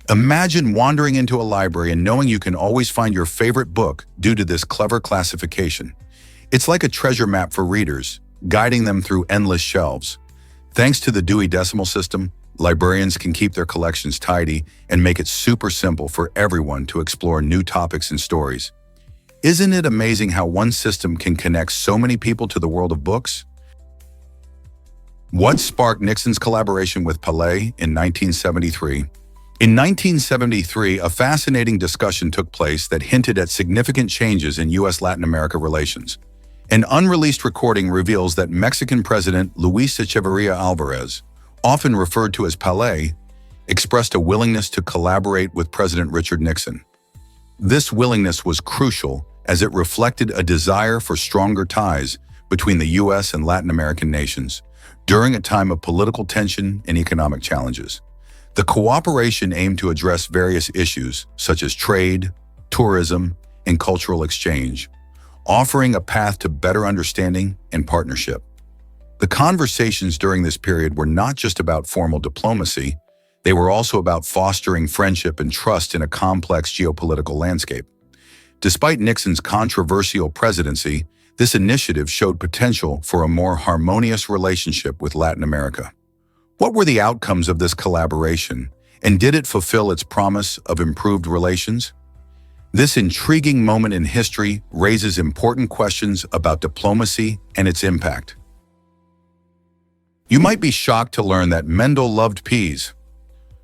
Imagine wandering into a library and knowing you can always find your favorite book due to this clever classification. It's like a treasure map for readers, guiding them through endless shelves. Thanks to the Dewey Decimal System, librarians can keep their collections tidy and make it super simple for everyone to explore new topics and stories. Isn't it amazing how one system can connect so many people to the world of books? What sparked Nixon's collaboration with Pelé in 1973? In 1973, a fascinating discussion took place that hinted at significant changes in U.S.-Latin America relations. An unreleased recording reveals that Mexican President Luis Echeverría Álvarez, often referred to as Pelé, expressed a willingness to collaborate with President Richard Nixon. This willingness was crucial as it reflected a desire for stronger ties between the U.S. and Latin American nations during a time of political tension and economic challenges. The cooperation aimed to address various issues such as trade, tourism, and cultural exchange, offering a path to better understanding and partnership. The conversations during this period were not just about formal diplomacy, they were also about fostering friendship and trust in a complex geopolitical landscape. Despite Nixon's controversial presidency, this initiative showed potential for a more harmonious relationship with Latin America. What were the outcomes of this collaboration, and did it fulfill its promise of improved relations? This intriguing moment in history raises important questions about diplomacy and its impact. You might be shocked to learn that Mendel loved peas.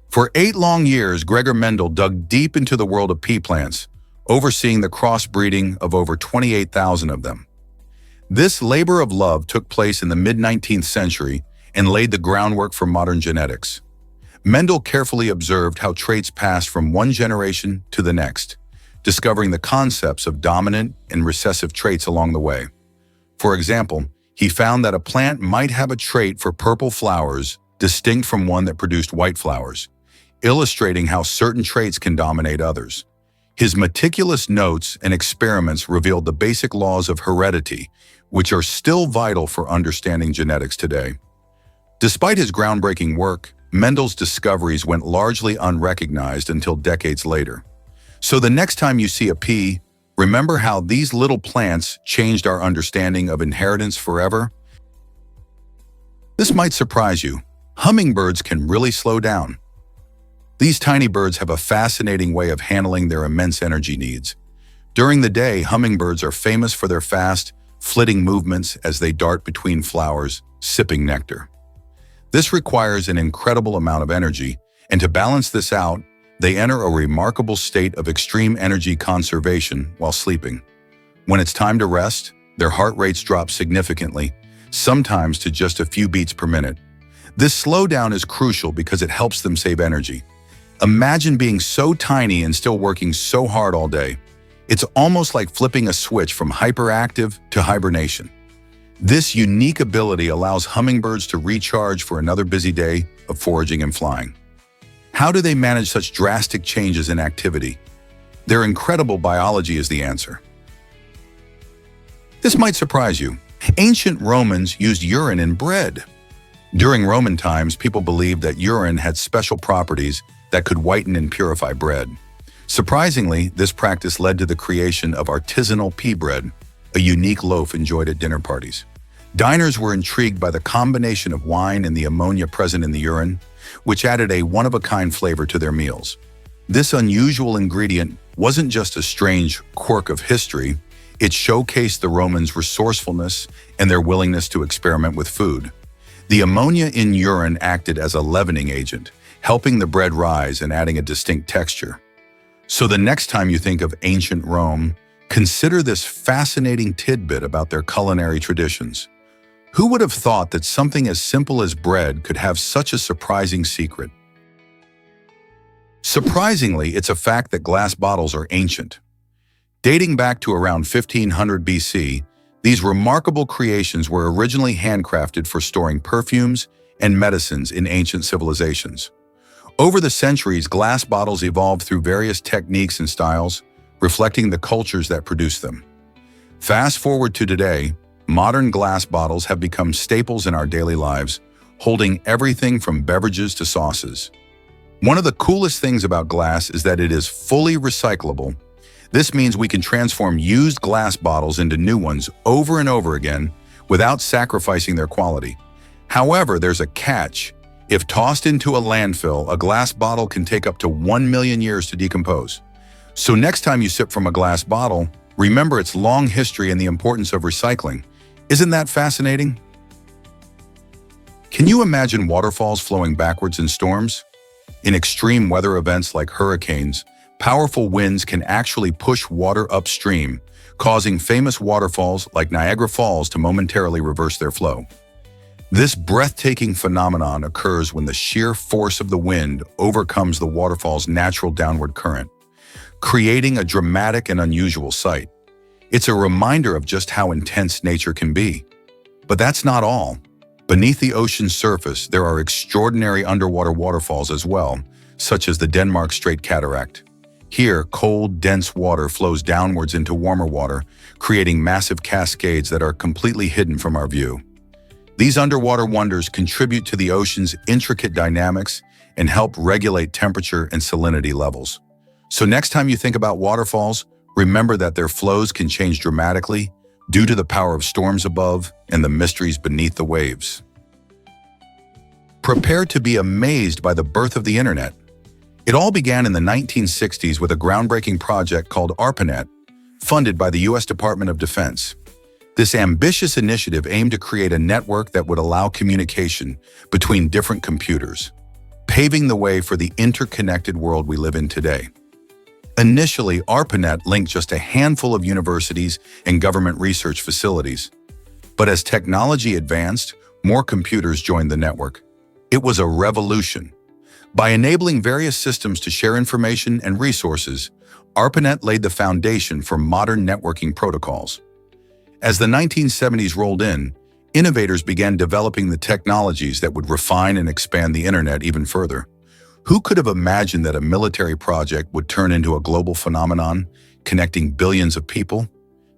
For 8 long years, Gregor Mendel dug deep into the world of pea plants, overseeing the crossbreeding of over 28,000 of them. This labor of love took place in the mid-19th century and laid the groundwork for modern genetics. Mendel carefully observed how traits passed from one generation to the next, discovering the concepts of dominant and recessive traits along the way. For example, he found that a plant might have a trait for purple flowers distinct from one that produced white flowers, illustrating how certain traits can dominate others. His meticulous notes and experiments revealed the basic laws of heredity, which are still vital for understanding genetics today. Despite his groundbreaking work, Mendel's discoveries went largely unrecognized until decades later. So the next time you see a pea, remember how these little plants changed our understanding of inheritance forever? This might surprise you. Hummingbirds can really slow down. These tiny birds have a fascinating way of handling their immense energy needs. During the day, hummingbirds are famous for their fast, flitting movements as they dart between flowers, sipping nectar. This requires an incredible amount of energy, and to balance this out, they enter a remarkable state of extreme energy conservation while sleeping. When it's time to rest, their heart rates drop significantly, sometimes to just a few beats per minute. This slowdown is crucial because it helps them save energy. Imagine being so tiny and still working so hard all day. It's almost like flipping a switch from hyperactive to hibernation. This unique ability allows hummingbirds to recharge for another busy day of foraging and flying. How do they manage such drastic changes in activity? Their incredible biology is the answer. This might surprise you. Ancient Romans used urine in bread. During Roman times, people believed that urine had special properties that could whiten and purify bread. Surprisingly, this practice led to the creation of artisanal pea bread, a unique loaf enjoyed at dinner parties. Diners were intrigued by the combination of wine and the ammonia present in the urine, which added a one-of-a-kind flavor to their meals. This unusual ingredient wasn't just a strange quirk of history, it showcased the Romans' resourcefulness and their willingness to experiment with food. The ammonia in urine acted as a leavening agent, helping the bread rise and adding a distinct texture. So the next time you think of ancient Rome, consider this fascinating tidbit about their culinary traditions. Who would have thought that something as simple as bread could have such a surprising secret? Surprisingly, it's a fact that glass bottles are ancient. Dating back to around 1500 BC, these remarkable creations were originally handcrafted for storing perfumes and medicines in ancient civilizations. Over the centuries, glass bottles evolved through various techniques and styles, reflecting the cultures that produced them. Fast forward to today, modern glass bottles have become staples in our daily lives, holding everything from beverages to sauces. One of the coolest things about glass is that it is fully recyclable. This means we can transform used glass bottles into new ones over and over again without sacrificing their quality. However, there's a catch. If tossed into a landfill, a glass bottle can take up to 1 million years to decompose. So next time you sip from a glass bottle, remember its long history and the importance of recycling. Isn't that fascinating? Can you imagine waterfalls flowing backwards in storms? In extreme weather events like hurricanes, powerful winds can actually push water upstream, causing famous waterfalls like Niagara Falls to momentarily reverse their flow. This breathtaking phenomenon occurs when the sheer force of the wind overcomes the waterfall's natural downward current, creating a dramatic and unusual sight. It's a reminder of just how intense nature can be. But that's not all. Beneath the ocean's surface, there are extraordinary underwater waterfalls as well, such as the Denmark Strait Cataract. Here, cold, dense water flows downwards into warmer water, creating massive cascades that are completely hidden from our view. These underwater wonders contribute to the ocean's intricate dynamics and help regulate temperature and salinity levels. So next time you think about waterfalls, remember that their flows can change dramatically due to the power of storms above and the mysteries beneath the waves. Prepare to be amazed by the birth of the internet. It all began in the 1960s with a groundbreaking project called ARPANET, funded by the U.S. Department of Defense. This ambitious initiative aimed to create a network that would allow communication between different computers, paving the way for the interconnected world we live in today. Initially, ARPANET linked just a handful of universities and government research facilities. But as technology advanced, more computers joined the network. It was a revolution. By enabling various systems to share information and resources, ARPANET laid the foundation for modern networking protocols. As the 1970s rolled in, innovators began developing the technologies that would refine and expand the internet even further. Who could have imagined that a military project would turn into a global phenomenon, connecting billions of people?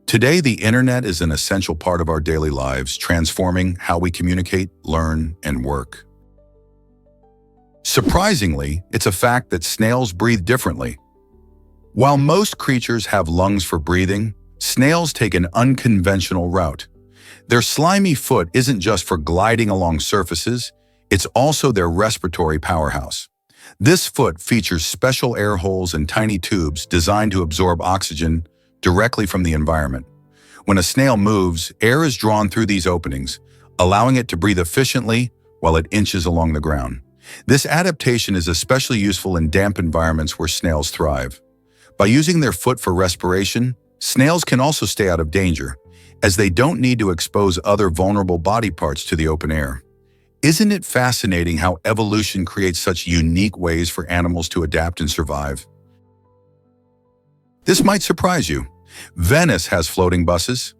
Today, the internet is an essential part of our daily lives, transforming how we communicate, learn, and work. Surprisingly, it's a fact that snails breathe differently. While most creatures have lungs for breathing, snails take an unconventional route. Their slimy foot isn't just for gliding along surfaces, it's also their respiratory powerhouse. This foot features special air holes and tiny tubes designed to absorb oxygen directly from the environment. When a snail moves, air is drawn through these openings, allowing it to breathe efficiently while it inches along the ground. This adaptation is especially useful in damp environments where snails thrive. By using their foot for respiration, snails can also stay out of danger, as they don't need to expose other vulnerable body parts to the open air. Isn't it fascinating how evolution creates such unique ways for animals to adapt and survive? This might surprise you. Venice has floating buses.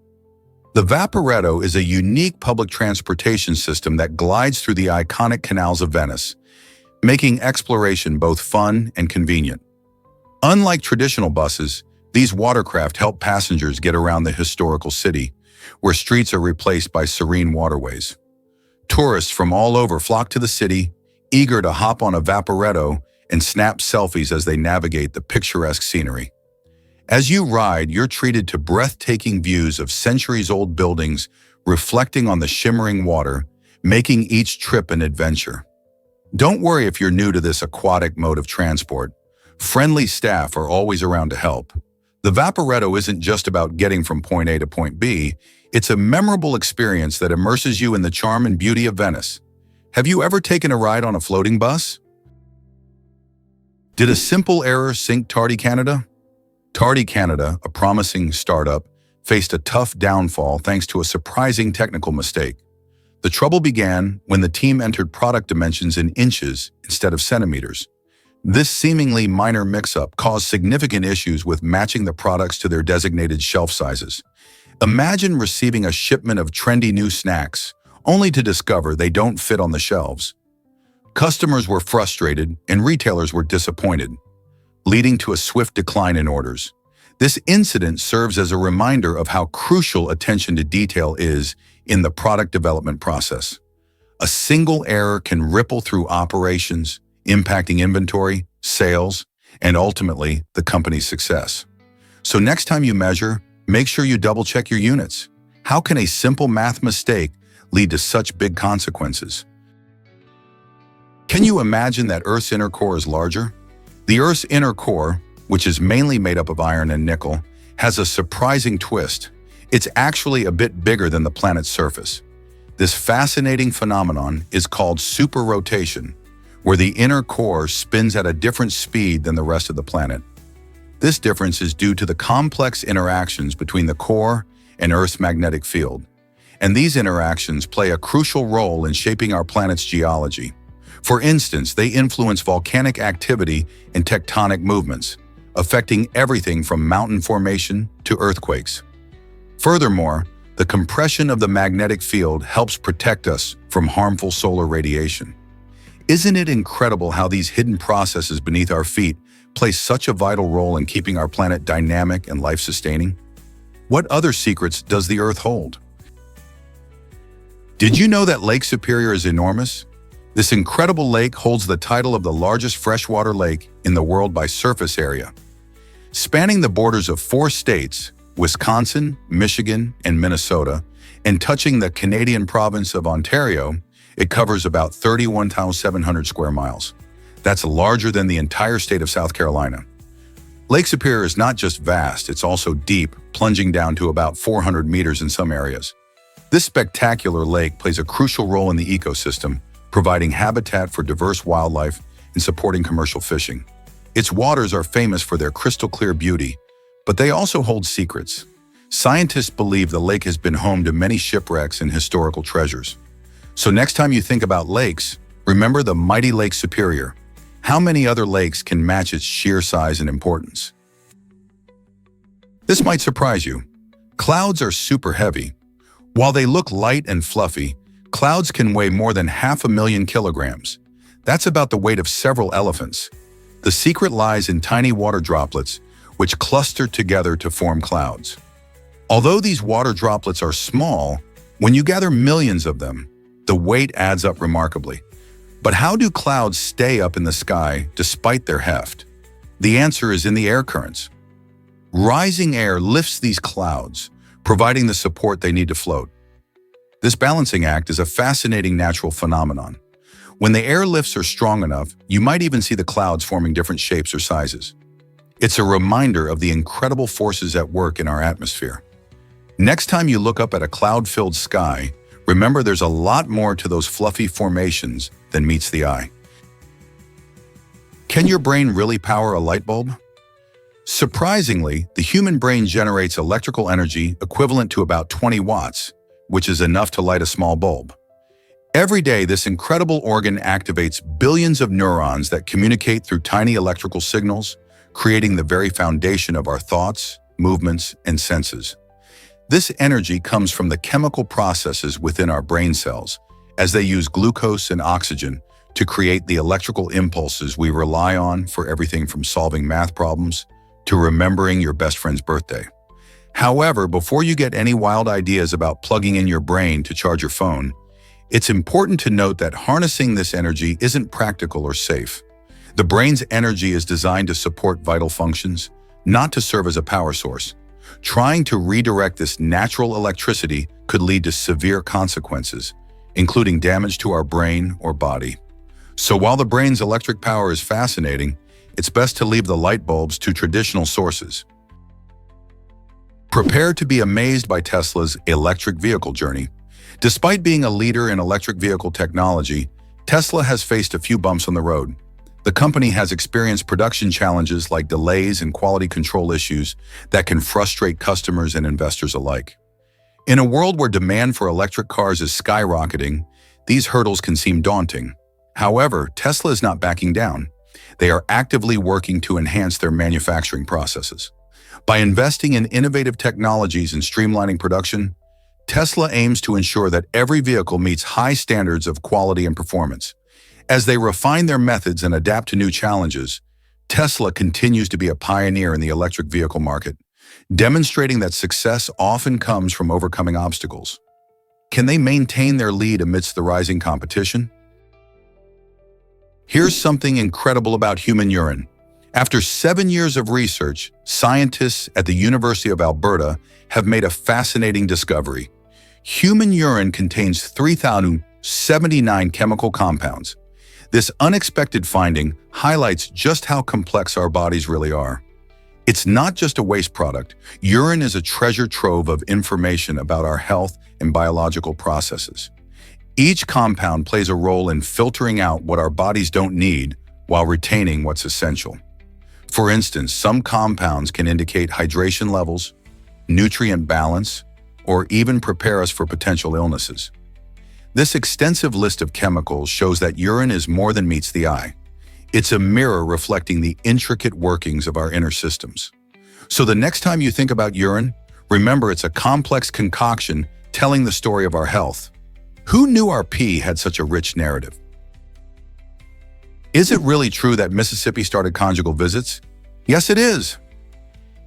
The Vaporetto is a unique public transportation system that glides through the iconic canals of Venice, making exploration both fun and convenient. Unlike traditional buses, these watercraft help passengers get around the historical city, where streets are replaced by serene waterways. Tourists from all over flock to the city, eager to hop on a Vaporetto and snap selfies as they navigate the picturesque scenery. As you ride, you're treated to breathtaking views of centuries-old buildings reflecting on the shimmering water, making each trip an adventure. Don't worry if you're new to this aquatic mode of transport. Friendly staff are always around to help. The Vaporetto isn't just about getting from point A to point B, it's a memorable experience that immerses you in the charm and beauty of Venice. Have you ever taken a ride on a floating bus? Did a simple error sink Tardy Canada? Tardy Canada, a promising startup, faced a tough downfall thanks to a surprising technical mistake. The trouble began when the team entered product dimensions in inches instead of centimeters. This seemingly minor mix-up caused significant issues with matching the products to their designated shelf sizes. Imagine receiving a shipment of trendy new snacks, only to discover they don't fit on the shelves. Customers were frustrated and retailers were disappointed, leading to a swift decline in orders. This incident serves as a reminder of how crucial attention to detail is in the product development process. A single error can ripple through operations, impacting inventory, sales, and ultimately the company's success. So next time you measure, make sure you double-check your units. How can a simple math mistake lead to such big consequences? Can you imagine that Earth's inner core is larger? The Earth's inner core, which is mainly made up of iron and nickel, has a surprising twist. It's actually a bit bigger than the planet's surface. This fascinating phenomenon is called superrotation, where the inner core spins at a different speed than the rest of the planet. This difference is due to the complex interactions between the core and Earth's magnetic field. And these interactions play a crucial role in shaping our planet's geology. For instance, they influence volcanic activity and tectonic movements, affecting everything from mountain formation to earthquakes. Furthermore, the compression of the magnetic field helps protect us from harmful solar radiation. Isn't it incredible how these hidden processes beneath our feet play such a vital role in keeping our planet dynamic and life-sustaining? What other secrets does the Earth hold? Did you know that Lake Superior is enormous? This incredible lake holds the title of the largest freshwater lake in the world by surface area. Spanning the borders of 4 states, Wisconsin, Michigan, and Minnesota, and touching the Canadian province of Ontario, it covers about 31,700 square miles. That's larger than the entire state of South Carolina. Lake Superior is not just vast, it's also deep, plunging down to about 400 meters in some areas. This spectacular lake plays a crucial role in the ecosystem, providing habitat for diverse wildlife and supporting commercial fishing. Its waters are famous for their crystal-clear beauty, but they also hold secrets. Scientists believe the lake has been home to many shipwrecks and historical treasures. So next time you think about lakes, remember the mighty Lake Superior. How many other lakes can match its sheer size and importance? This might surprise you. Clouds are super heavy. While they look light and fluffy, clouds can weigh more than 500,000 kilograms. That's about the weight of several elephants. The secret lies in tiny water droplets, which cluster together to form clouds. Although these water droplets are small, when you gather millions of them, the weight adds up remarkably. But how do clouds stay up in the sky despite their heft? The answer is in the air currents. Rising air lifts these clouds, providing the support they need to float. This balancing act is a fascinating natural phenomenon. When the air lifts are strong enough, you might even see the clouds forming different shapes or sizes. It's a reminder of the incredible forces at work in our atmosphere. Next time you look up at a cloud-filled sky, remember there's a lot more to those fluffy formations than meets the eye. Can your brain really power a light bulb? Surprisingly, the human brain generates electrical energy equivalent to about 20 watts, which is enough to light a small bulb. Every day, this incredible organ activates billions of neurons that communicate through tiny electrical signals, creating the very foundation of our thoughts, movements, and senses. This energy comes from the chemical processes within our brain cells, as they use glucose and oxygen to create the electrical impulses we rely on for everything from solving math problems to remembering your best friend's birthday. However, before you get any wild ideas about plugging in your brain to charge your phone, it's important to note that harnessing this energy isn't practical or safe. The brain's energy is designed to support vital functions, not to serve as a power source. Trying to redirect this natural electricity could lead to severe consequences, including damage to our brain or body. So while the brain's electric power is fascinating, it's best to leave the light bulbs to traditional sources. Prepare to be amazed by Tesla's electric vehicle journey. Despite being a leader in electric vehicle technology, Tesla has faced a few bumps on the road. The company has experienced production challenges like delays and quality control issues that can frustrate customers and investors alike. In a world where demand for electric cars is skyrocketing, these hurdles can seem daunting. However, Tesla is not backing down. They are actively working to enhance their manufacturing processes. By investing in innovative technologies and streamlining production, Tesla aims to ensure that every vehicle meets high standards of quality and performance. As they refine their methods and adapt to new challenges, Tesla continues to be a pioneer in the electric vehicle market, demonstrating that success often comes from overcoming obstacles. Can they maintain their lead amidst the rising competition? Here's something incredible about human urine. After 7 years of research, scientists at the University of Alberta have made a fascinating discovery. Human urine contains 3,079 chemical compounds. This unexpected finding highlights just how complex our bodies really are. It's not just a waste product. Urine is a treasure trove of information about our health and biological processes. Each compound plays a role in filtering out what our bodies don't need while retaining what's essential. For instance, some compounds can indicate hydration levels, nutrient balance, or even prepare us for potential illnesses. This extensive list of chemicals shows that urine is more than meets the eye. It's a mirror reflecting the intricate workings of our inner systems. So the next time you think about urine, remember it's a complex concoction telling the story of our health. Who knew our pee had such a rich narrative? Is it really true that Mississippi started conjugal visits? Yes, it is.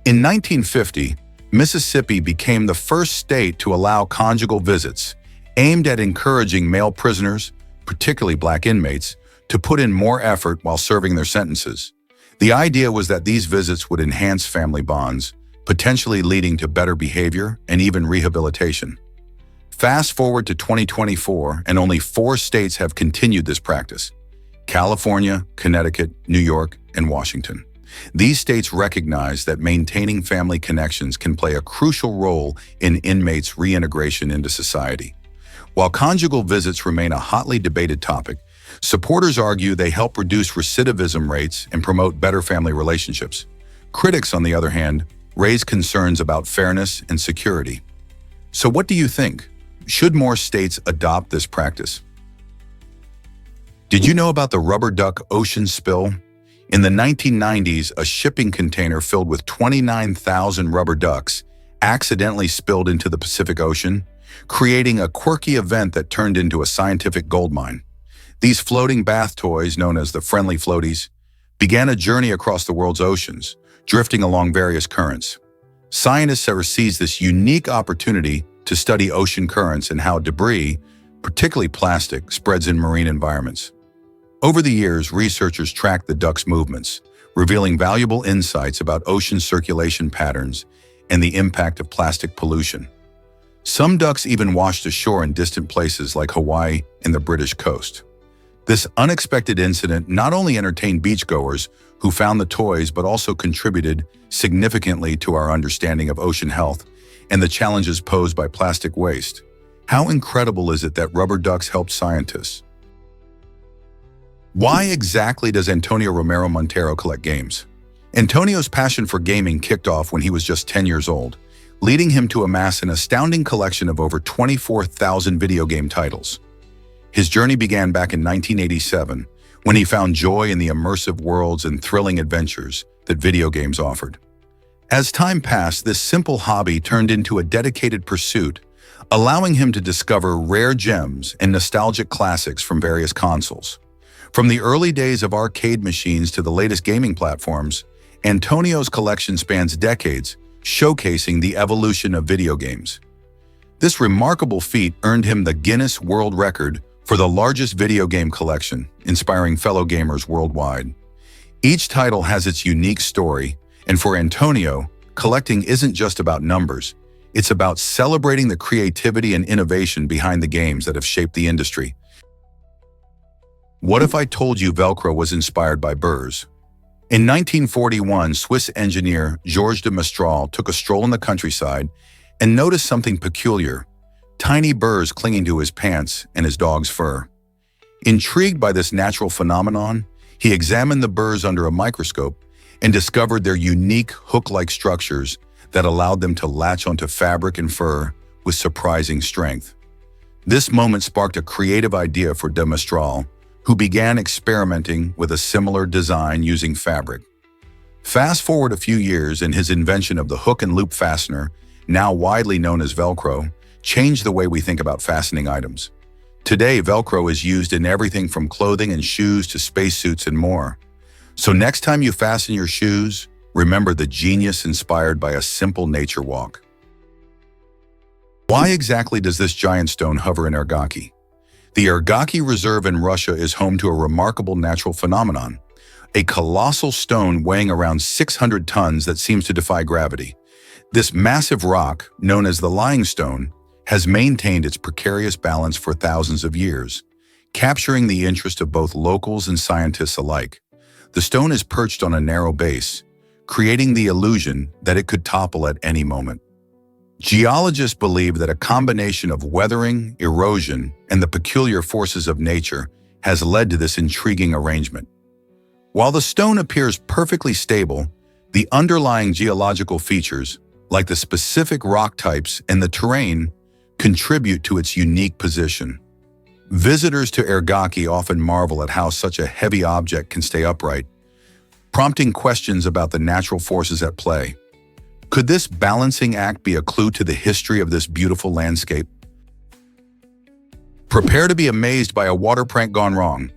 In 1950, Mississippi became the first state to allow conjugal visits, aimed at encouraging male prisoners, particularly black inmates, to put in more effort while serving their sentences. The idea was that these visits would enhance family bonds, potentially leading to better behavior and even rehabilitation. Fast forward to 2024, and only 4 states have continued this practice: California, Connecticut, New York, and Washington. These states recognize that maintaining family connections can play a crucial role in inmates' reintegration into society. While conjugal visits remain a hotly debated topic, supporters argue they help reduce recidivism rates and promote better family relationships. Critics, on the other hand, raise concerns about fairness and security. So what do you think? Should more states adopt this practice? Did you know about the rubber duck ocean spill? In the 1990s, a shipping container filled with 29,000 rubber ducks accidentally spilled into the Pacific Ocean, creating a quirky event that turned into a scientific goldmine. These floating bath toys, known as the friendly floaties, began a journey across the world's oceans, drifting along various currents. Scientists have seized this unique opportunity to study ocean currents and how debris, particularly plastic, spreads in marine environments. Over the years, researchers tracked the ducks' movements, revealing valuable insights about ocean circulation patterns and the impact of plastic pollution. Some ducks even washed ashore in distant places like Hawaii and the British coast. This unexpected incident not only entertained beachgoers who found the toys, but also contributed significantly to our understanding of ocean health and the challenges posed by plastic waste. How incredible is it that rubber ducks helped scientists? Why exactly does Antonio Romero Montero collect games? Antonio's passion for gaming kicked off when he was just 10 years old, leading him to amass an astounding collection of over 24,000 video game titles. His journey began back in 1987, when he found joy in the immersive worlds and thrilling adventures that video games offered. As time passed, this simple hobby turned into a dedicated pursuit, allowing him to discover rare gems and nostalgic classics from various consoles. From the early days of arcade machines to the latest gaming platforms, Antonio's collection spans decades, showcasing the evolution of video games. This remarkable feat earned him the Guinness World Record for the largest video game collection, inspiring fellow gamers worldwide. Each title has its unique story, and for Antonio, collecting isn't just about numbers. It's about celebrating the creativity and innovation behind the games that have shaped the industry. What if I told you Velcro was inspired by burrs? In 1941, Swiss engineer Georges de Mestral took a stroll in the countryside and noticed something peculiar: tiny burrs clinging to his pants and his dog's fur. Intrigued by this natural phenomenon, he examined the burrs under a microscope and discovered their unique hook-like structures that allowed them to latch onto fabric and fur with surprising strength. This moment sparked a creative idea for de Mestral, who began experimenting with a similar design using fabric. Fast forward a few years, and his invention of the hook and loop fastener, now widely known as Velcro, changed the way we think about fastening items. Today, Velcro is used in everything from clothing and shoes to spacesuits and more. So next time you fasten your shoes, remember the genius inspired by a simple nature walk. Why exactly does this giant stone hover in Ergaki? The Ergaki Reserve in Russia is home to a remarkable natural phenomenon: a colossal stone weighing around 600 tons that seems to defy gravity. This massive rock, known as the Lying Stone, has maintained its precarious balance for thousands of years, capturing the interest of both locals and scientists alike. The stone is perched on a narrow base, creating the illusion that it could topple at any moment. Geologists believe that a combination of weathering, erosion, and the peculiar forces of nature has led to this intriguing arrangement. While the stone appears perfectly stable, the underlying geological features, like the specific rock types and the terrain, contribute to its unique position. Visitors to Ergaki often marvel at how such a heavy object can stay upright, prompting questions about the natural forces at play. Could this balancing act be a clue to the history of this beautiful landscape? Prepare to be amazed by a water prank gone wrong.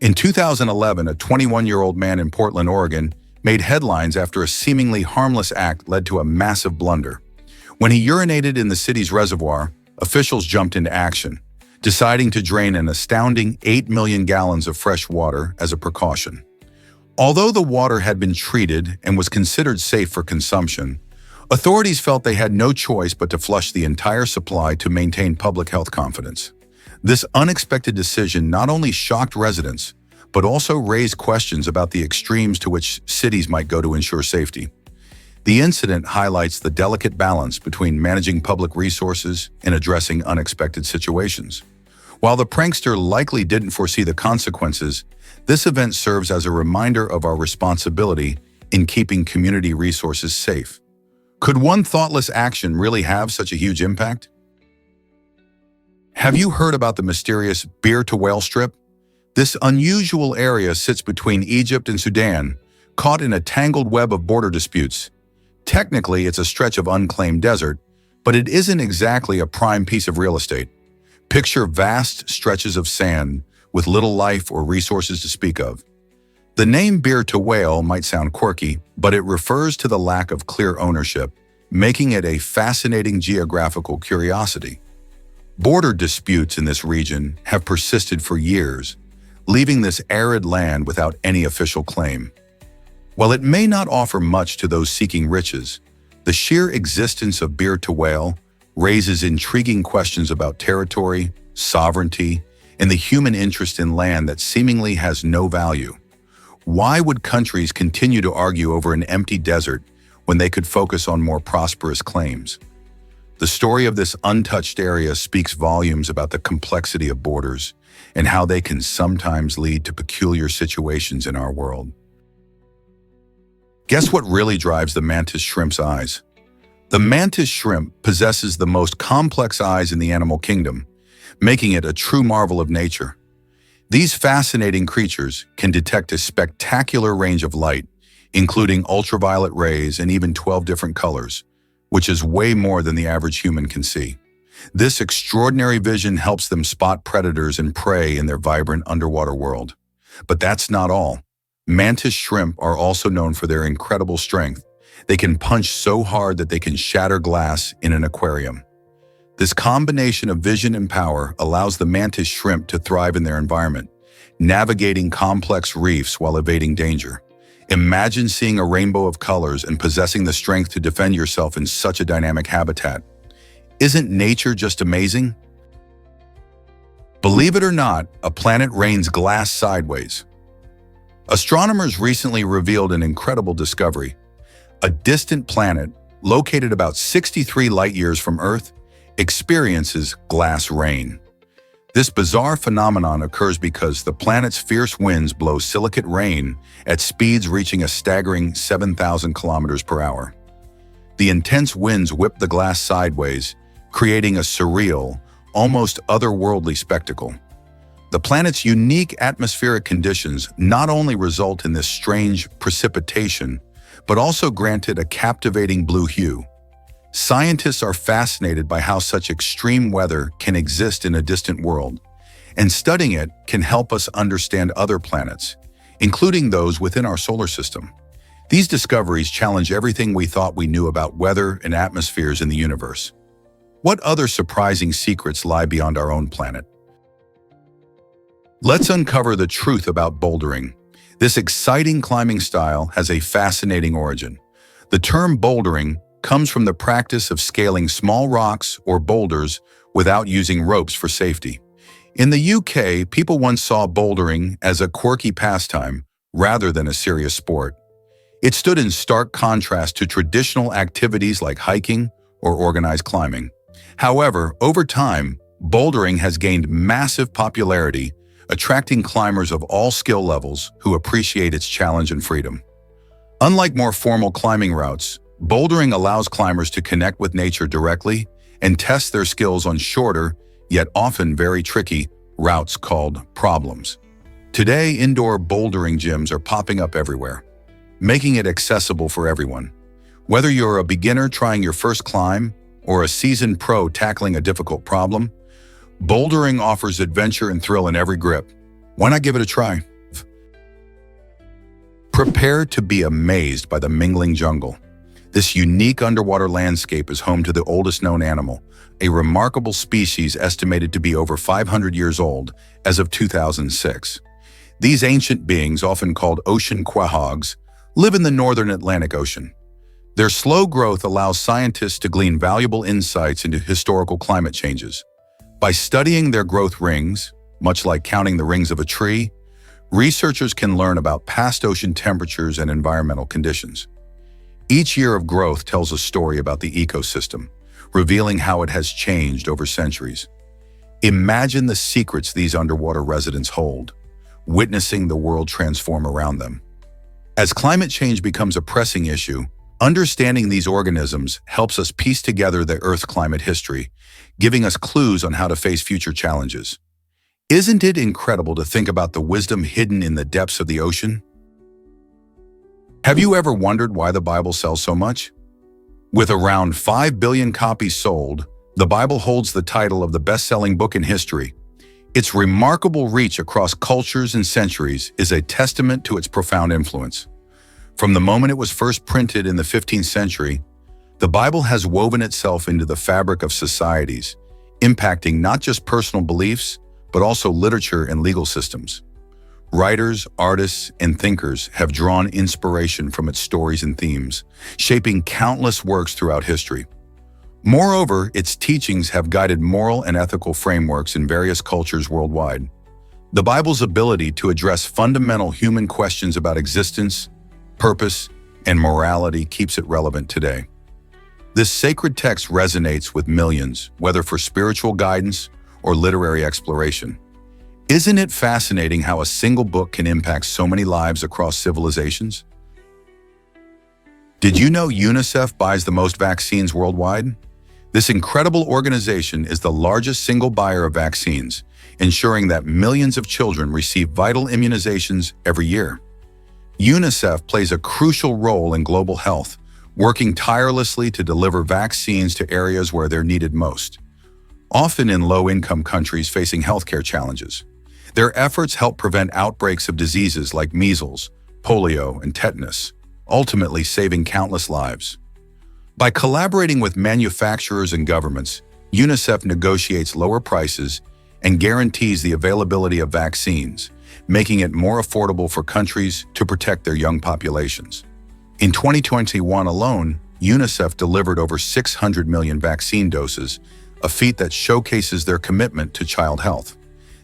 In 2011, a 21-year-old man in Portland, Oregon, made headlines after a seemingly harmless act led to a massive blunder. When he urinated in the city's reservoir, officials jumped into action, deciding to drain an astounding 8 million gallons of fresh water as a precaution. Although the water had been treated and was considered safe for consumption, authorities felt they had no choice but to flush the entire supply to maintain public health confidence. This unexpected decision not only shocked residents, but also raised questions about the extremes to which cities might go to ensure safety. The incident highlights the delicate balance between managing public resources and addressing unexpected situations. While the prankster likely didn't foresee the consequences, this event serves as a reminder of our responsibility in keeping community resources safe. Could one thoughtless action really have such a huge impact? Have you heard about the mysterious Beer-to-Whale Strip? This unusual area sits between Egypt and Sudan, caught in a tangled web of border disputes. Technically, it's a stretch of unclaimed desert, but it isn't exactly a prime piece of real estate. Picture vast stretches of sand with little life or resources to speak of. The name Beer-to-Whale might sound quirky, but it refers to the lack of clear ownership, making it a fascinating geographical curiosity. Border disputes in this region have persisted for years, leaving this arid land without any official claim. While it may not offer much to those seeking riches, the sheer existence of Beer-to-Whale raises intriguing questions about territory, sovereignty, and the human interest in land that seemingly has no value. Why would countries continue to argue over an empty desert when they could focus on more prosperous claims? The story of this untouched area speaks volumes about the complexity of borders and how they can sometimes lead to peculiar situations in our world. Guess what really drives the mantis shrimp's eyes? The mantis shrimp possesses the most complex eyes in the animal kingdom, making it a true marvel of nature. These fascinating creatures can detect a spectacular range of light, including ultraviolet rays and even 12 different colors, which is way more than the average human can see. This extraordinary vision helps them spot predators and prey in their vibrant underwater world. But that's not all. Mantis shrimp are also known for their incredible strength. They can punch so hard that they can shatter glass in an aquarium. This combination of vision and power allows the mantis shrimp to thrive in their environment, navigating complex reefs while evading danger. Imagine seeing a rainbow of colors and possessing the strength to defend yourself in such a dynamic habitat. Isn't nature just amazing? Believe it or not, a planet rains glass sideways. Astronomers recently revealed an incredible discovery. A distant planet, located about 63 light-years from Earth, experiences glass rain. This bizarre phenomenon occurs because the planet's fierce winds blow silicate rain at speeds reaching a staggering 7,000 kilometers per hour. The intense winds whip the glass sideways, creating a surreal, almost otherworldly spectacle. The planet's unique atmospheric conditions not only result in this strange precipitation, but also grant it a captivating blue hue. Scientists are fascinated by how such extreme weather can exist in a distant world, and studying it can help us understand other planets, including those within our solar system. These discoveries challenge everything we thought we knew about weather and atmospheres in the universe. What other surprising secrets lie beyond our own planet? Let's uncover the truth about bouldering. This exciting climbing style has a fascinating origin. The term bouldering comes from the practice of scaling small rocks or boulders without using ropes for safety. In the UK, people once saw bouldering as a quirky pastime rather than a serious sport. It stood in stark contrast to traditional activities like hiking or organized climbing. However, over time, bouldering has gained massive popularity, attracting climbers of all skill levels who appreciate its challenge and freedom. Unlike more formal climbing routes, bouldering allows climbers to connect with nature directly and test their skills on shorter, yet often very tricky, routes called problems. Today, indoor bouldering gyms are popping up everywhere, making it accessible for everyone. Whether you're a beginner trying your first climb or a seasoned pro tackling a difficult problem, bouldering offers adventure and thrill in every grip. Why not give it a try? Prepare to be amazed by the mingling jungle. This unique underwater landscape is home to the oldest known animal, a remarkable species estimated to be over 500 years old as of 2006. These ancient beings, often called ocean quahogs, live in the northern Atlantic Ocean. Their slow growth allows scientists to glean valuable insights into historical climate changes. By studying their growth rings, much like counting the rings of a tree, researchers can learn about past ocean temperatures and environmental conditions. Each year of growth tells a story about the ecosystem, revealing how it has changed over centuries. Imagine the secrets these underwater residents hold, witnessing the world transform around them. As climate change becomes a pressing issue, understanding these organisms helps us piece together the Earth's climate history, giving us clues on how to face future challenges. Isn't it incredible to think about the wisdom hidden in the depths of the ocean? Have you ever wondered why the Bible sells so much? With around 5 billion copies sold, the Bible holds the title of the best-selling book in history. Its remarkable reach across cultures and centuries is a testament to its profound influence. From the moment it was first printed in the 15th century, the Bible has woven itself into the fabric of societies, impacting not just personal beliefs, but also literature and legal systems. Writers, artists, and thinkers have drawn inspiration from its stories and themes, shaping countless works throughout history. Moreover, its teachings have guided moral and ethical frameworks in various cultures worldwide. The Bible's ability to address fundamental human questions about existence, purpose, and morality keeps it relevant today. This sacred text resonates with millions, whether for spiritual guidance or literary exploration. Isn't it fascinating how a single book can impact so many lives across civilizations? Did you know UNICEF buys the most vaccines worldwide? This incredible organization is the largest single buyer of vaccines, ensuring that millions of children receive vital immunizations every year. UNICEF plays a crucial role in global health, working tirelessly to deliver vaccines to areas where they're needed most, often in low-income countries facing healthcare challenges. Their efforts help prevent outbreaks of diseases like measles, polio, and tetanus, ultimately saving countless lives. By collaborating with manufacturers and governments, UNICEF negotiates lower prices and guarantees the availability of vaccines, making it more affordable for countries to protect their young populations. In 2021 alone, UNICEF delivered over 600 million vaccine doses, a feat that showcases their commitment to child health.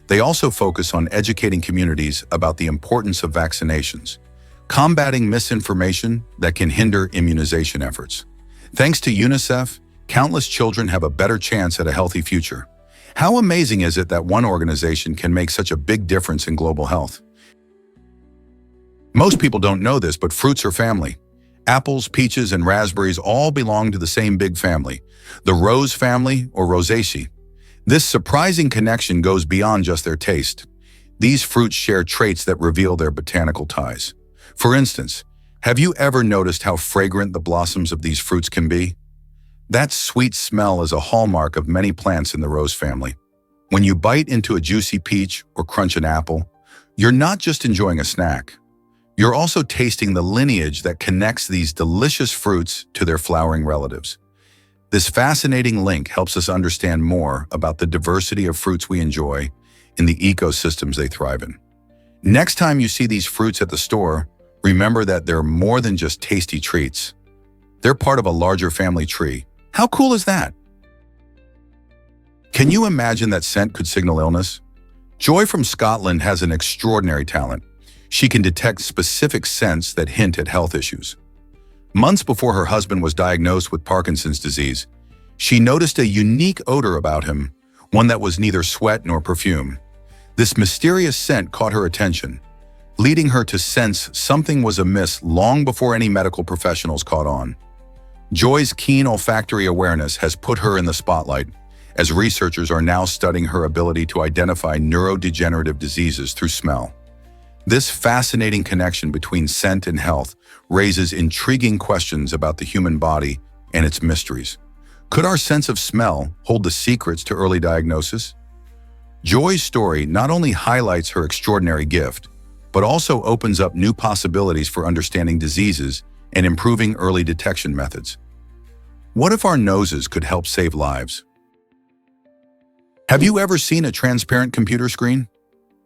They also focus on educating communities about the importance of vaccinations, combating misinformation that can hinder immunization efforts. Thanks to UNICEF, countless children have a better chance at a healthy future. How amazing is it that one organization can make such a big difference in global health? Most people don't know this, but fruits are family. Apples, peaches, and raspberries all belong to the same big family, the rose family or Rosaceae. This surprising connection goes beyond just their taste. These fruits share traits that reveal their botanical ties. For instance, have you ever noticed how fragrant the blossoms of these fruits can be? That sweet smell is a hallmark of many plants in the rose family. When you bite into a juicy peach or crunch an apple, you're not just enjoying a snack. You're also tasting the lineage that connects these delicious fruits to their flowering relatives. This fascinating link helps us understand more about the diversity of fruits we enjoy and the ecosystems they thrive in. Next time you see these fruits at the store, remember that they're more than just tasty treats. They're part of a larger family tree. How cool is that? Can you imagine that scent could signal illness? Joy from Scotland has an extraordinary talent. She can detect specific scents that hint at health issues. Months before her husband was diagnosed with Parkinson's disease, she noticed a unique odor about him, one that was neither sweat nor perfume. This mysterious scent caught her attention, leading her to sense something was amiss long before any medical professionals caught on. Joy's keen olfactory awareness has put her in the spotlight, as researchers are now studying her ability to identify neurodegenerative diseases through smell. This fascinating connection between scent and health raises intriguing questions about the human body and its mysteries. Could our sense of smell hold the secrets to early diagnosis? Joy's story not only highlights her extraordinary gift, but also opens up new possibilities for understanding diseases and improving early detection methods. What if our noses could help save lives? Have you ever seen a transparent computer screen?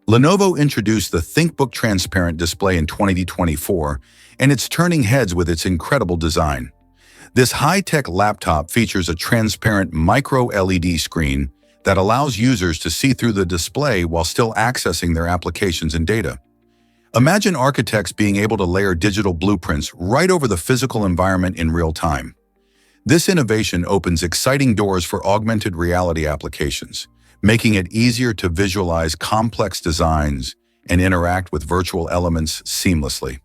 Lenovo introduced the ThinkBook Transparent display in 2024, and it's turning heads with its incredible design. This high-tech laptop features a transparent micro-LED screen that allows users to see through the display while still accessing their applications and data. Imagine architects being able to layer digital blueprints right over the physical environment in real time. This innovation opens exciting doors for augmented reality applications, making it easier to visualize complex designs and interact with virtual elements seamlessly.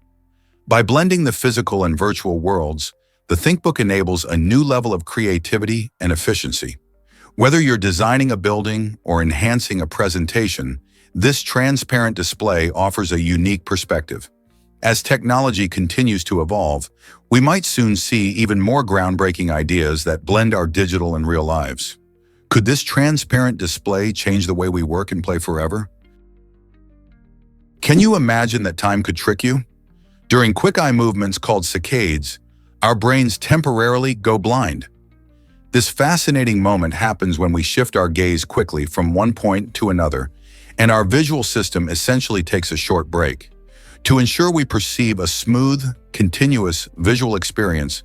By blending the physical and virtual worlds, the ThinkBook enables a new level of creativity and efficiency. Whether you're designing a building or enhancing a presentation, this transparent display offers a unique perspective. As technology continues to evolve, we might soon see even more groundbreaking ideas that blend our digital and real lives. Could this transparent display change the way we work and play forever? Can you imagine that time could trick you? During quick eye movements called saccades, our brains temporarily go blind. This fascinating moment happens when we shift our gaze quickly from one point to another, and our visual system essentially takes a short break. To ensure we perceive a smooth, continuous visual experience,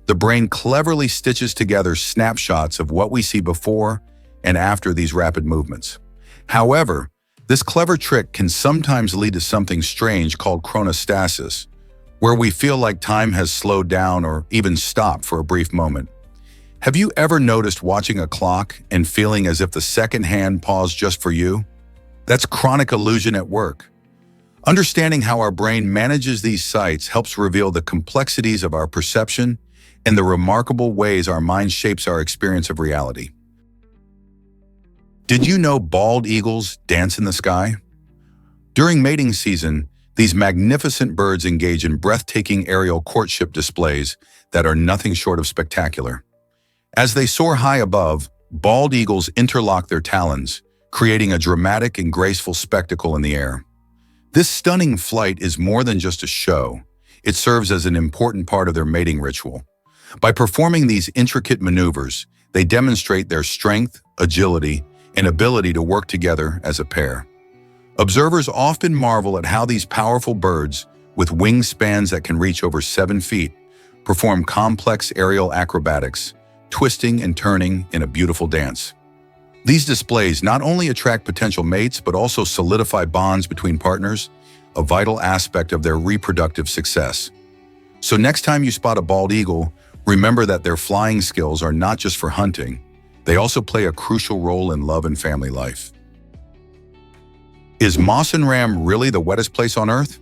the brain cleverly stitches together snapshots of what we see before and after these rapid movements. However, this clever trick can sometimes lead to something strange called chronostasis, where we feel like time has slowed down or even stopped for a brief moment. Have you ever noticed watching a clock and feeling as if the second hand paused just for you? That's chronic illusion at work. Understanding how our brain manages these sites helps reveal the complexities of our perception and the remarkable ways our mind shapes our experience of reality. Did you know bald eagles dance in the sky? During mating season, these magnificent birds engage in breathtaking aerial courtship displays that are nothing short of spectacular. As they soar high above, bald eagles interlock their talons, creating a dramatic and graceful spectacle in the air. This stunning flight is more than just a show. It serves as an important part of their mating ritual. By performing these intricate maneuvers, they demonstrate their strength, agility, and ability to work together as a pair. Observers often marvel at how these powerful birds, with wingspans that can reach over 7 feet, perform complex aerial acrobatics, twisting and turning in a beautiful dance. These displays not only attract potential mates but also solidify bonds between partners, a vital aspect of their reproductive success. So next time you spot a bald eagle, remember that their flying skills are not just for hunting, they also play a crucial role in love and family life. Is Mawsynram really the wettest place on Earth?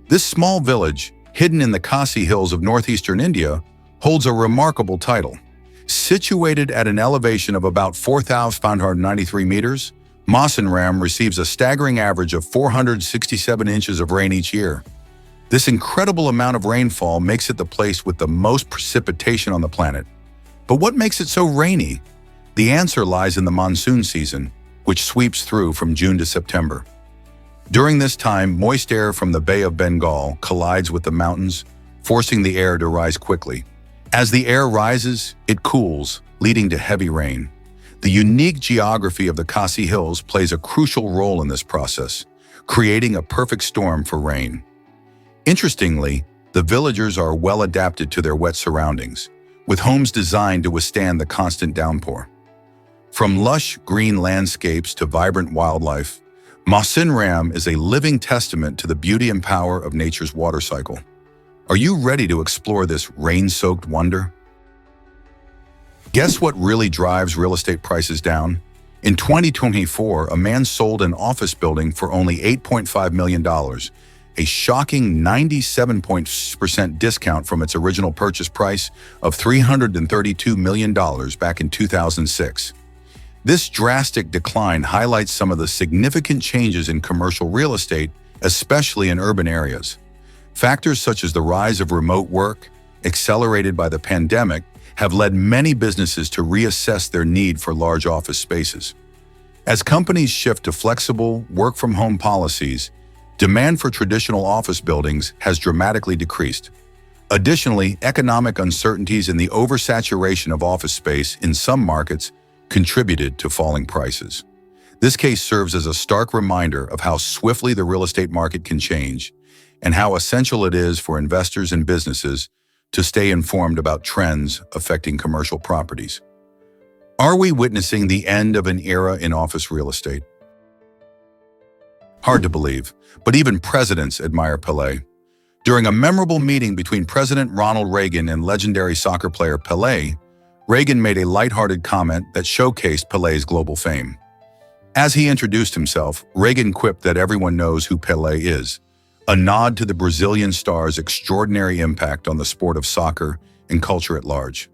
This small village, hidden in the Khasi hills of northeastern India, holds a remarkable title. Situated at an elevation of about 4,593 meters, Mawsynram receives a staggering average of 467 inches of rain each year. This incredible amount of rainfall makes it the place with the most precipitation on the planet. But what makes it so rainy? The answer lies in the monsoon season, which sweeps through from June to September. During this time, moist air from the Bay of Bengal collides with the mountains, forcing the air to rise quickly. As the air rises, it cools, leading to heavy rain. The unique geography of the Khasi Hills plays a crucial role in this process, creating a perfect storm for rain. Interestingly, the villagers are well adapted to their wet surroundings, with homes designed to withstand the constant downpour. From lush green landscapes to vibrant wildlife, Mawsynram is a living testament to the beauty and power of nature's water cycle. Are you ready to explore this rain-soaked wonder? Guess what really drives real estate prices down? In 2024, a man sold an office building for only $8.5 million, a shocking 97% discount from its original purchase price of $332 million back in 2006. This drastic decline highlights some of the significant changes in commercial real estate, especially in urban areas. Factors such as the rise of remote work, accelerated by the pandemic, have led many businesses to reassess their need for large office spaces. As companies shift to flexible, work-from-home policies, Demand for traditional office buildings has dramatically decreased. Additionally, economic uncertainties and the oversaturation of office space in some markets contributed to falling prices. This case serves as a stark reminder of how swiftly the real estate market can change and how essential it is for investors and businesses to stay informed about trends affecting commercial properties. Are we witnessing the end of an era in office real estate? Hard to believe, but even presidents admire Pelé. During a memorable meeting between President Ronald Reagan and legendary soccer player Pelé, Reagan made a lighthearted comment that showcased Pelé's global fame. As he introduced himself, Reagan quipped that everyone knows who Pelé is, a nod to the Brazilian star's extraordinary impact on the sport of soccer and culture at large.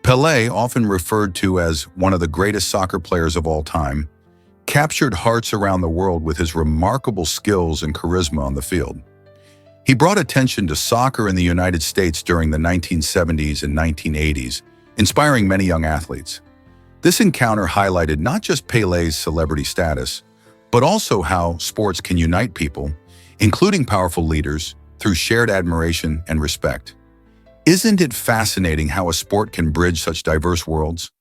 Pelé, often referred to as one of the greatest soccer players of all time, captured hearts around the world with his remarkable skills and charisma on the field. He brought attention to soccer in the United States during the 1970s and 1980s, inspiring many young athletes. This encounter highlighted not just Pelé's celebrity status, but also how sports can unite people, including powerful leaders, through shared admiration and respect. Isn't it fascinating how a sport can bridge such diverse worlds?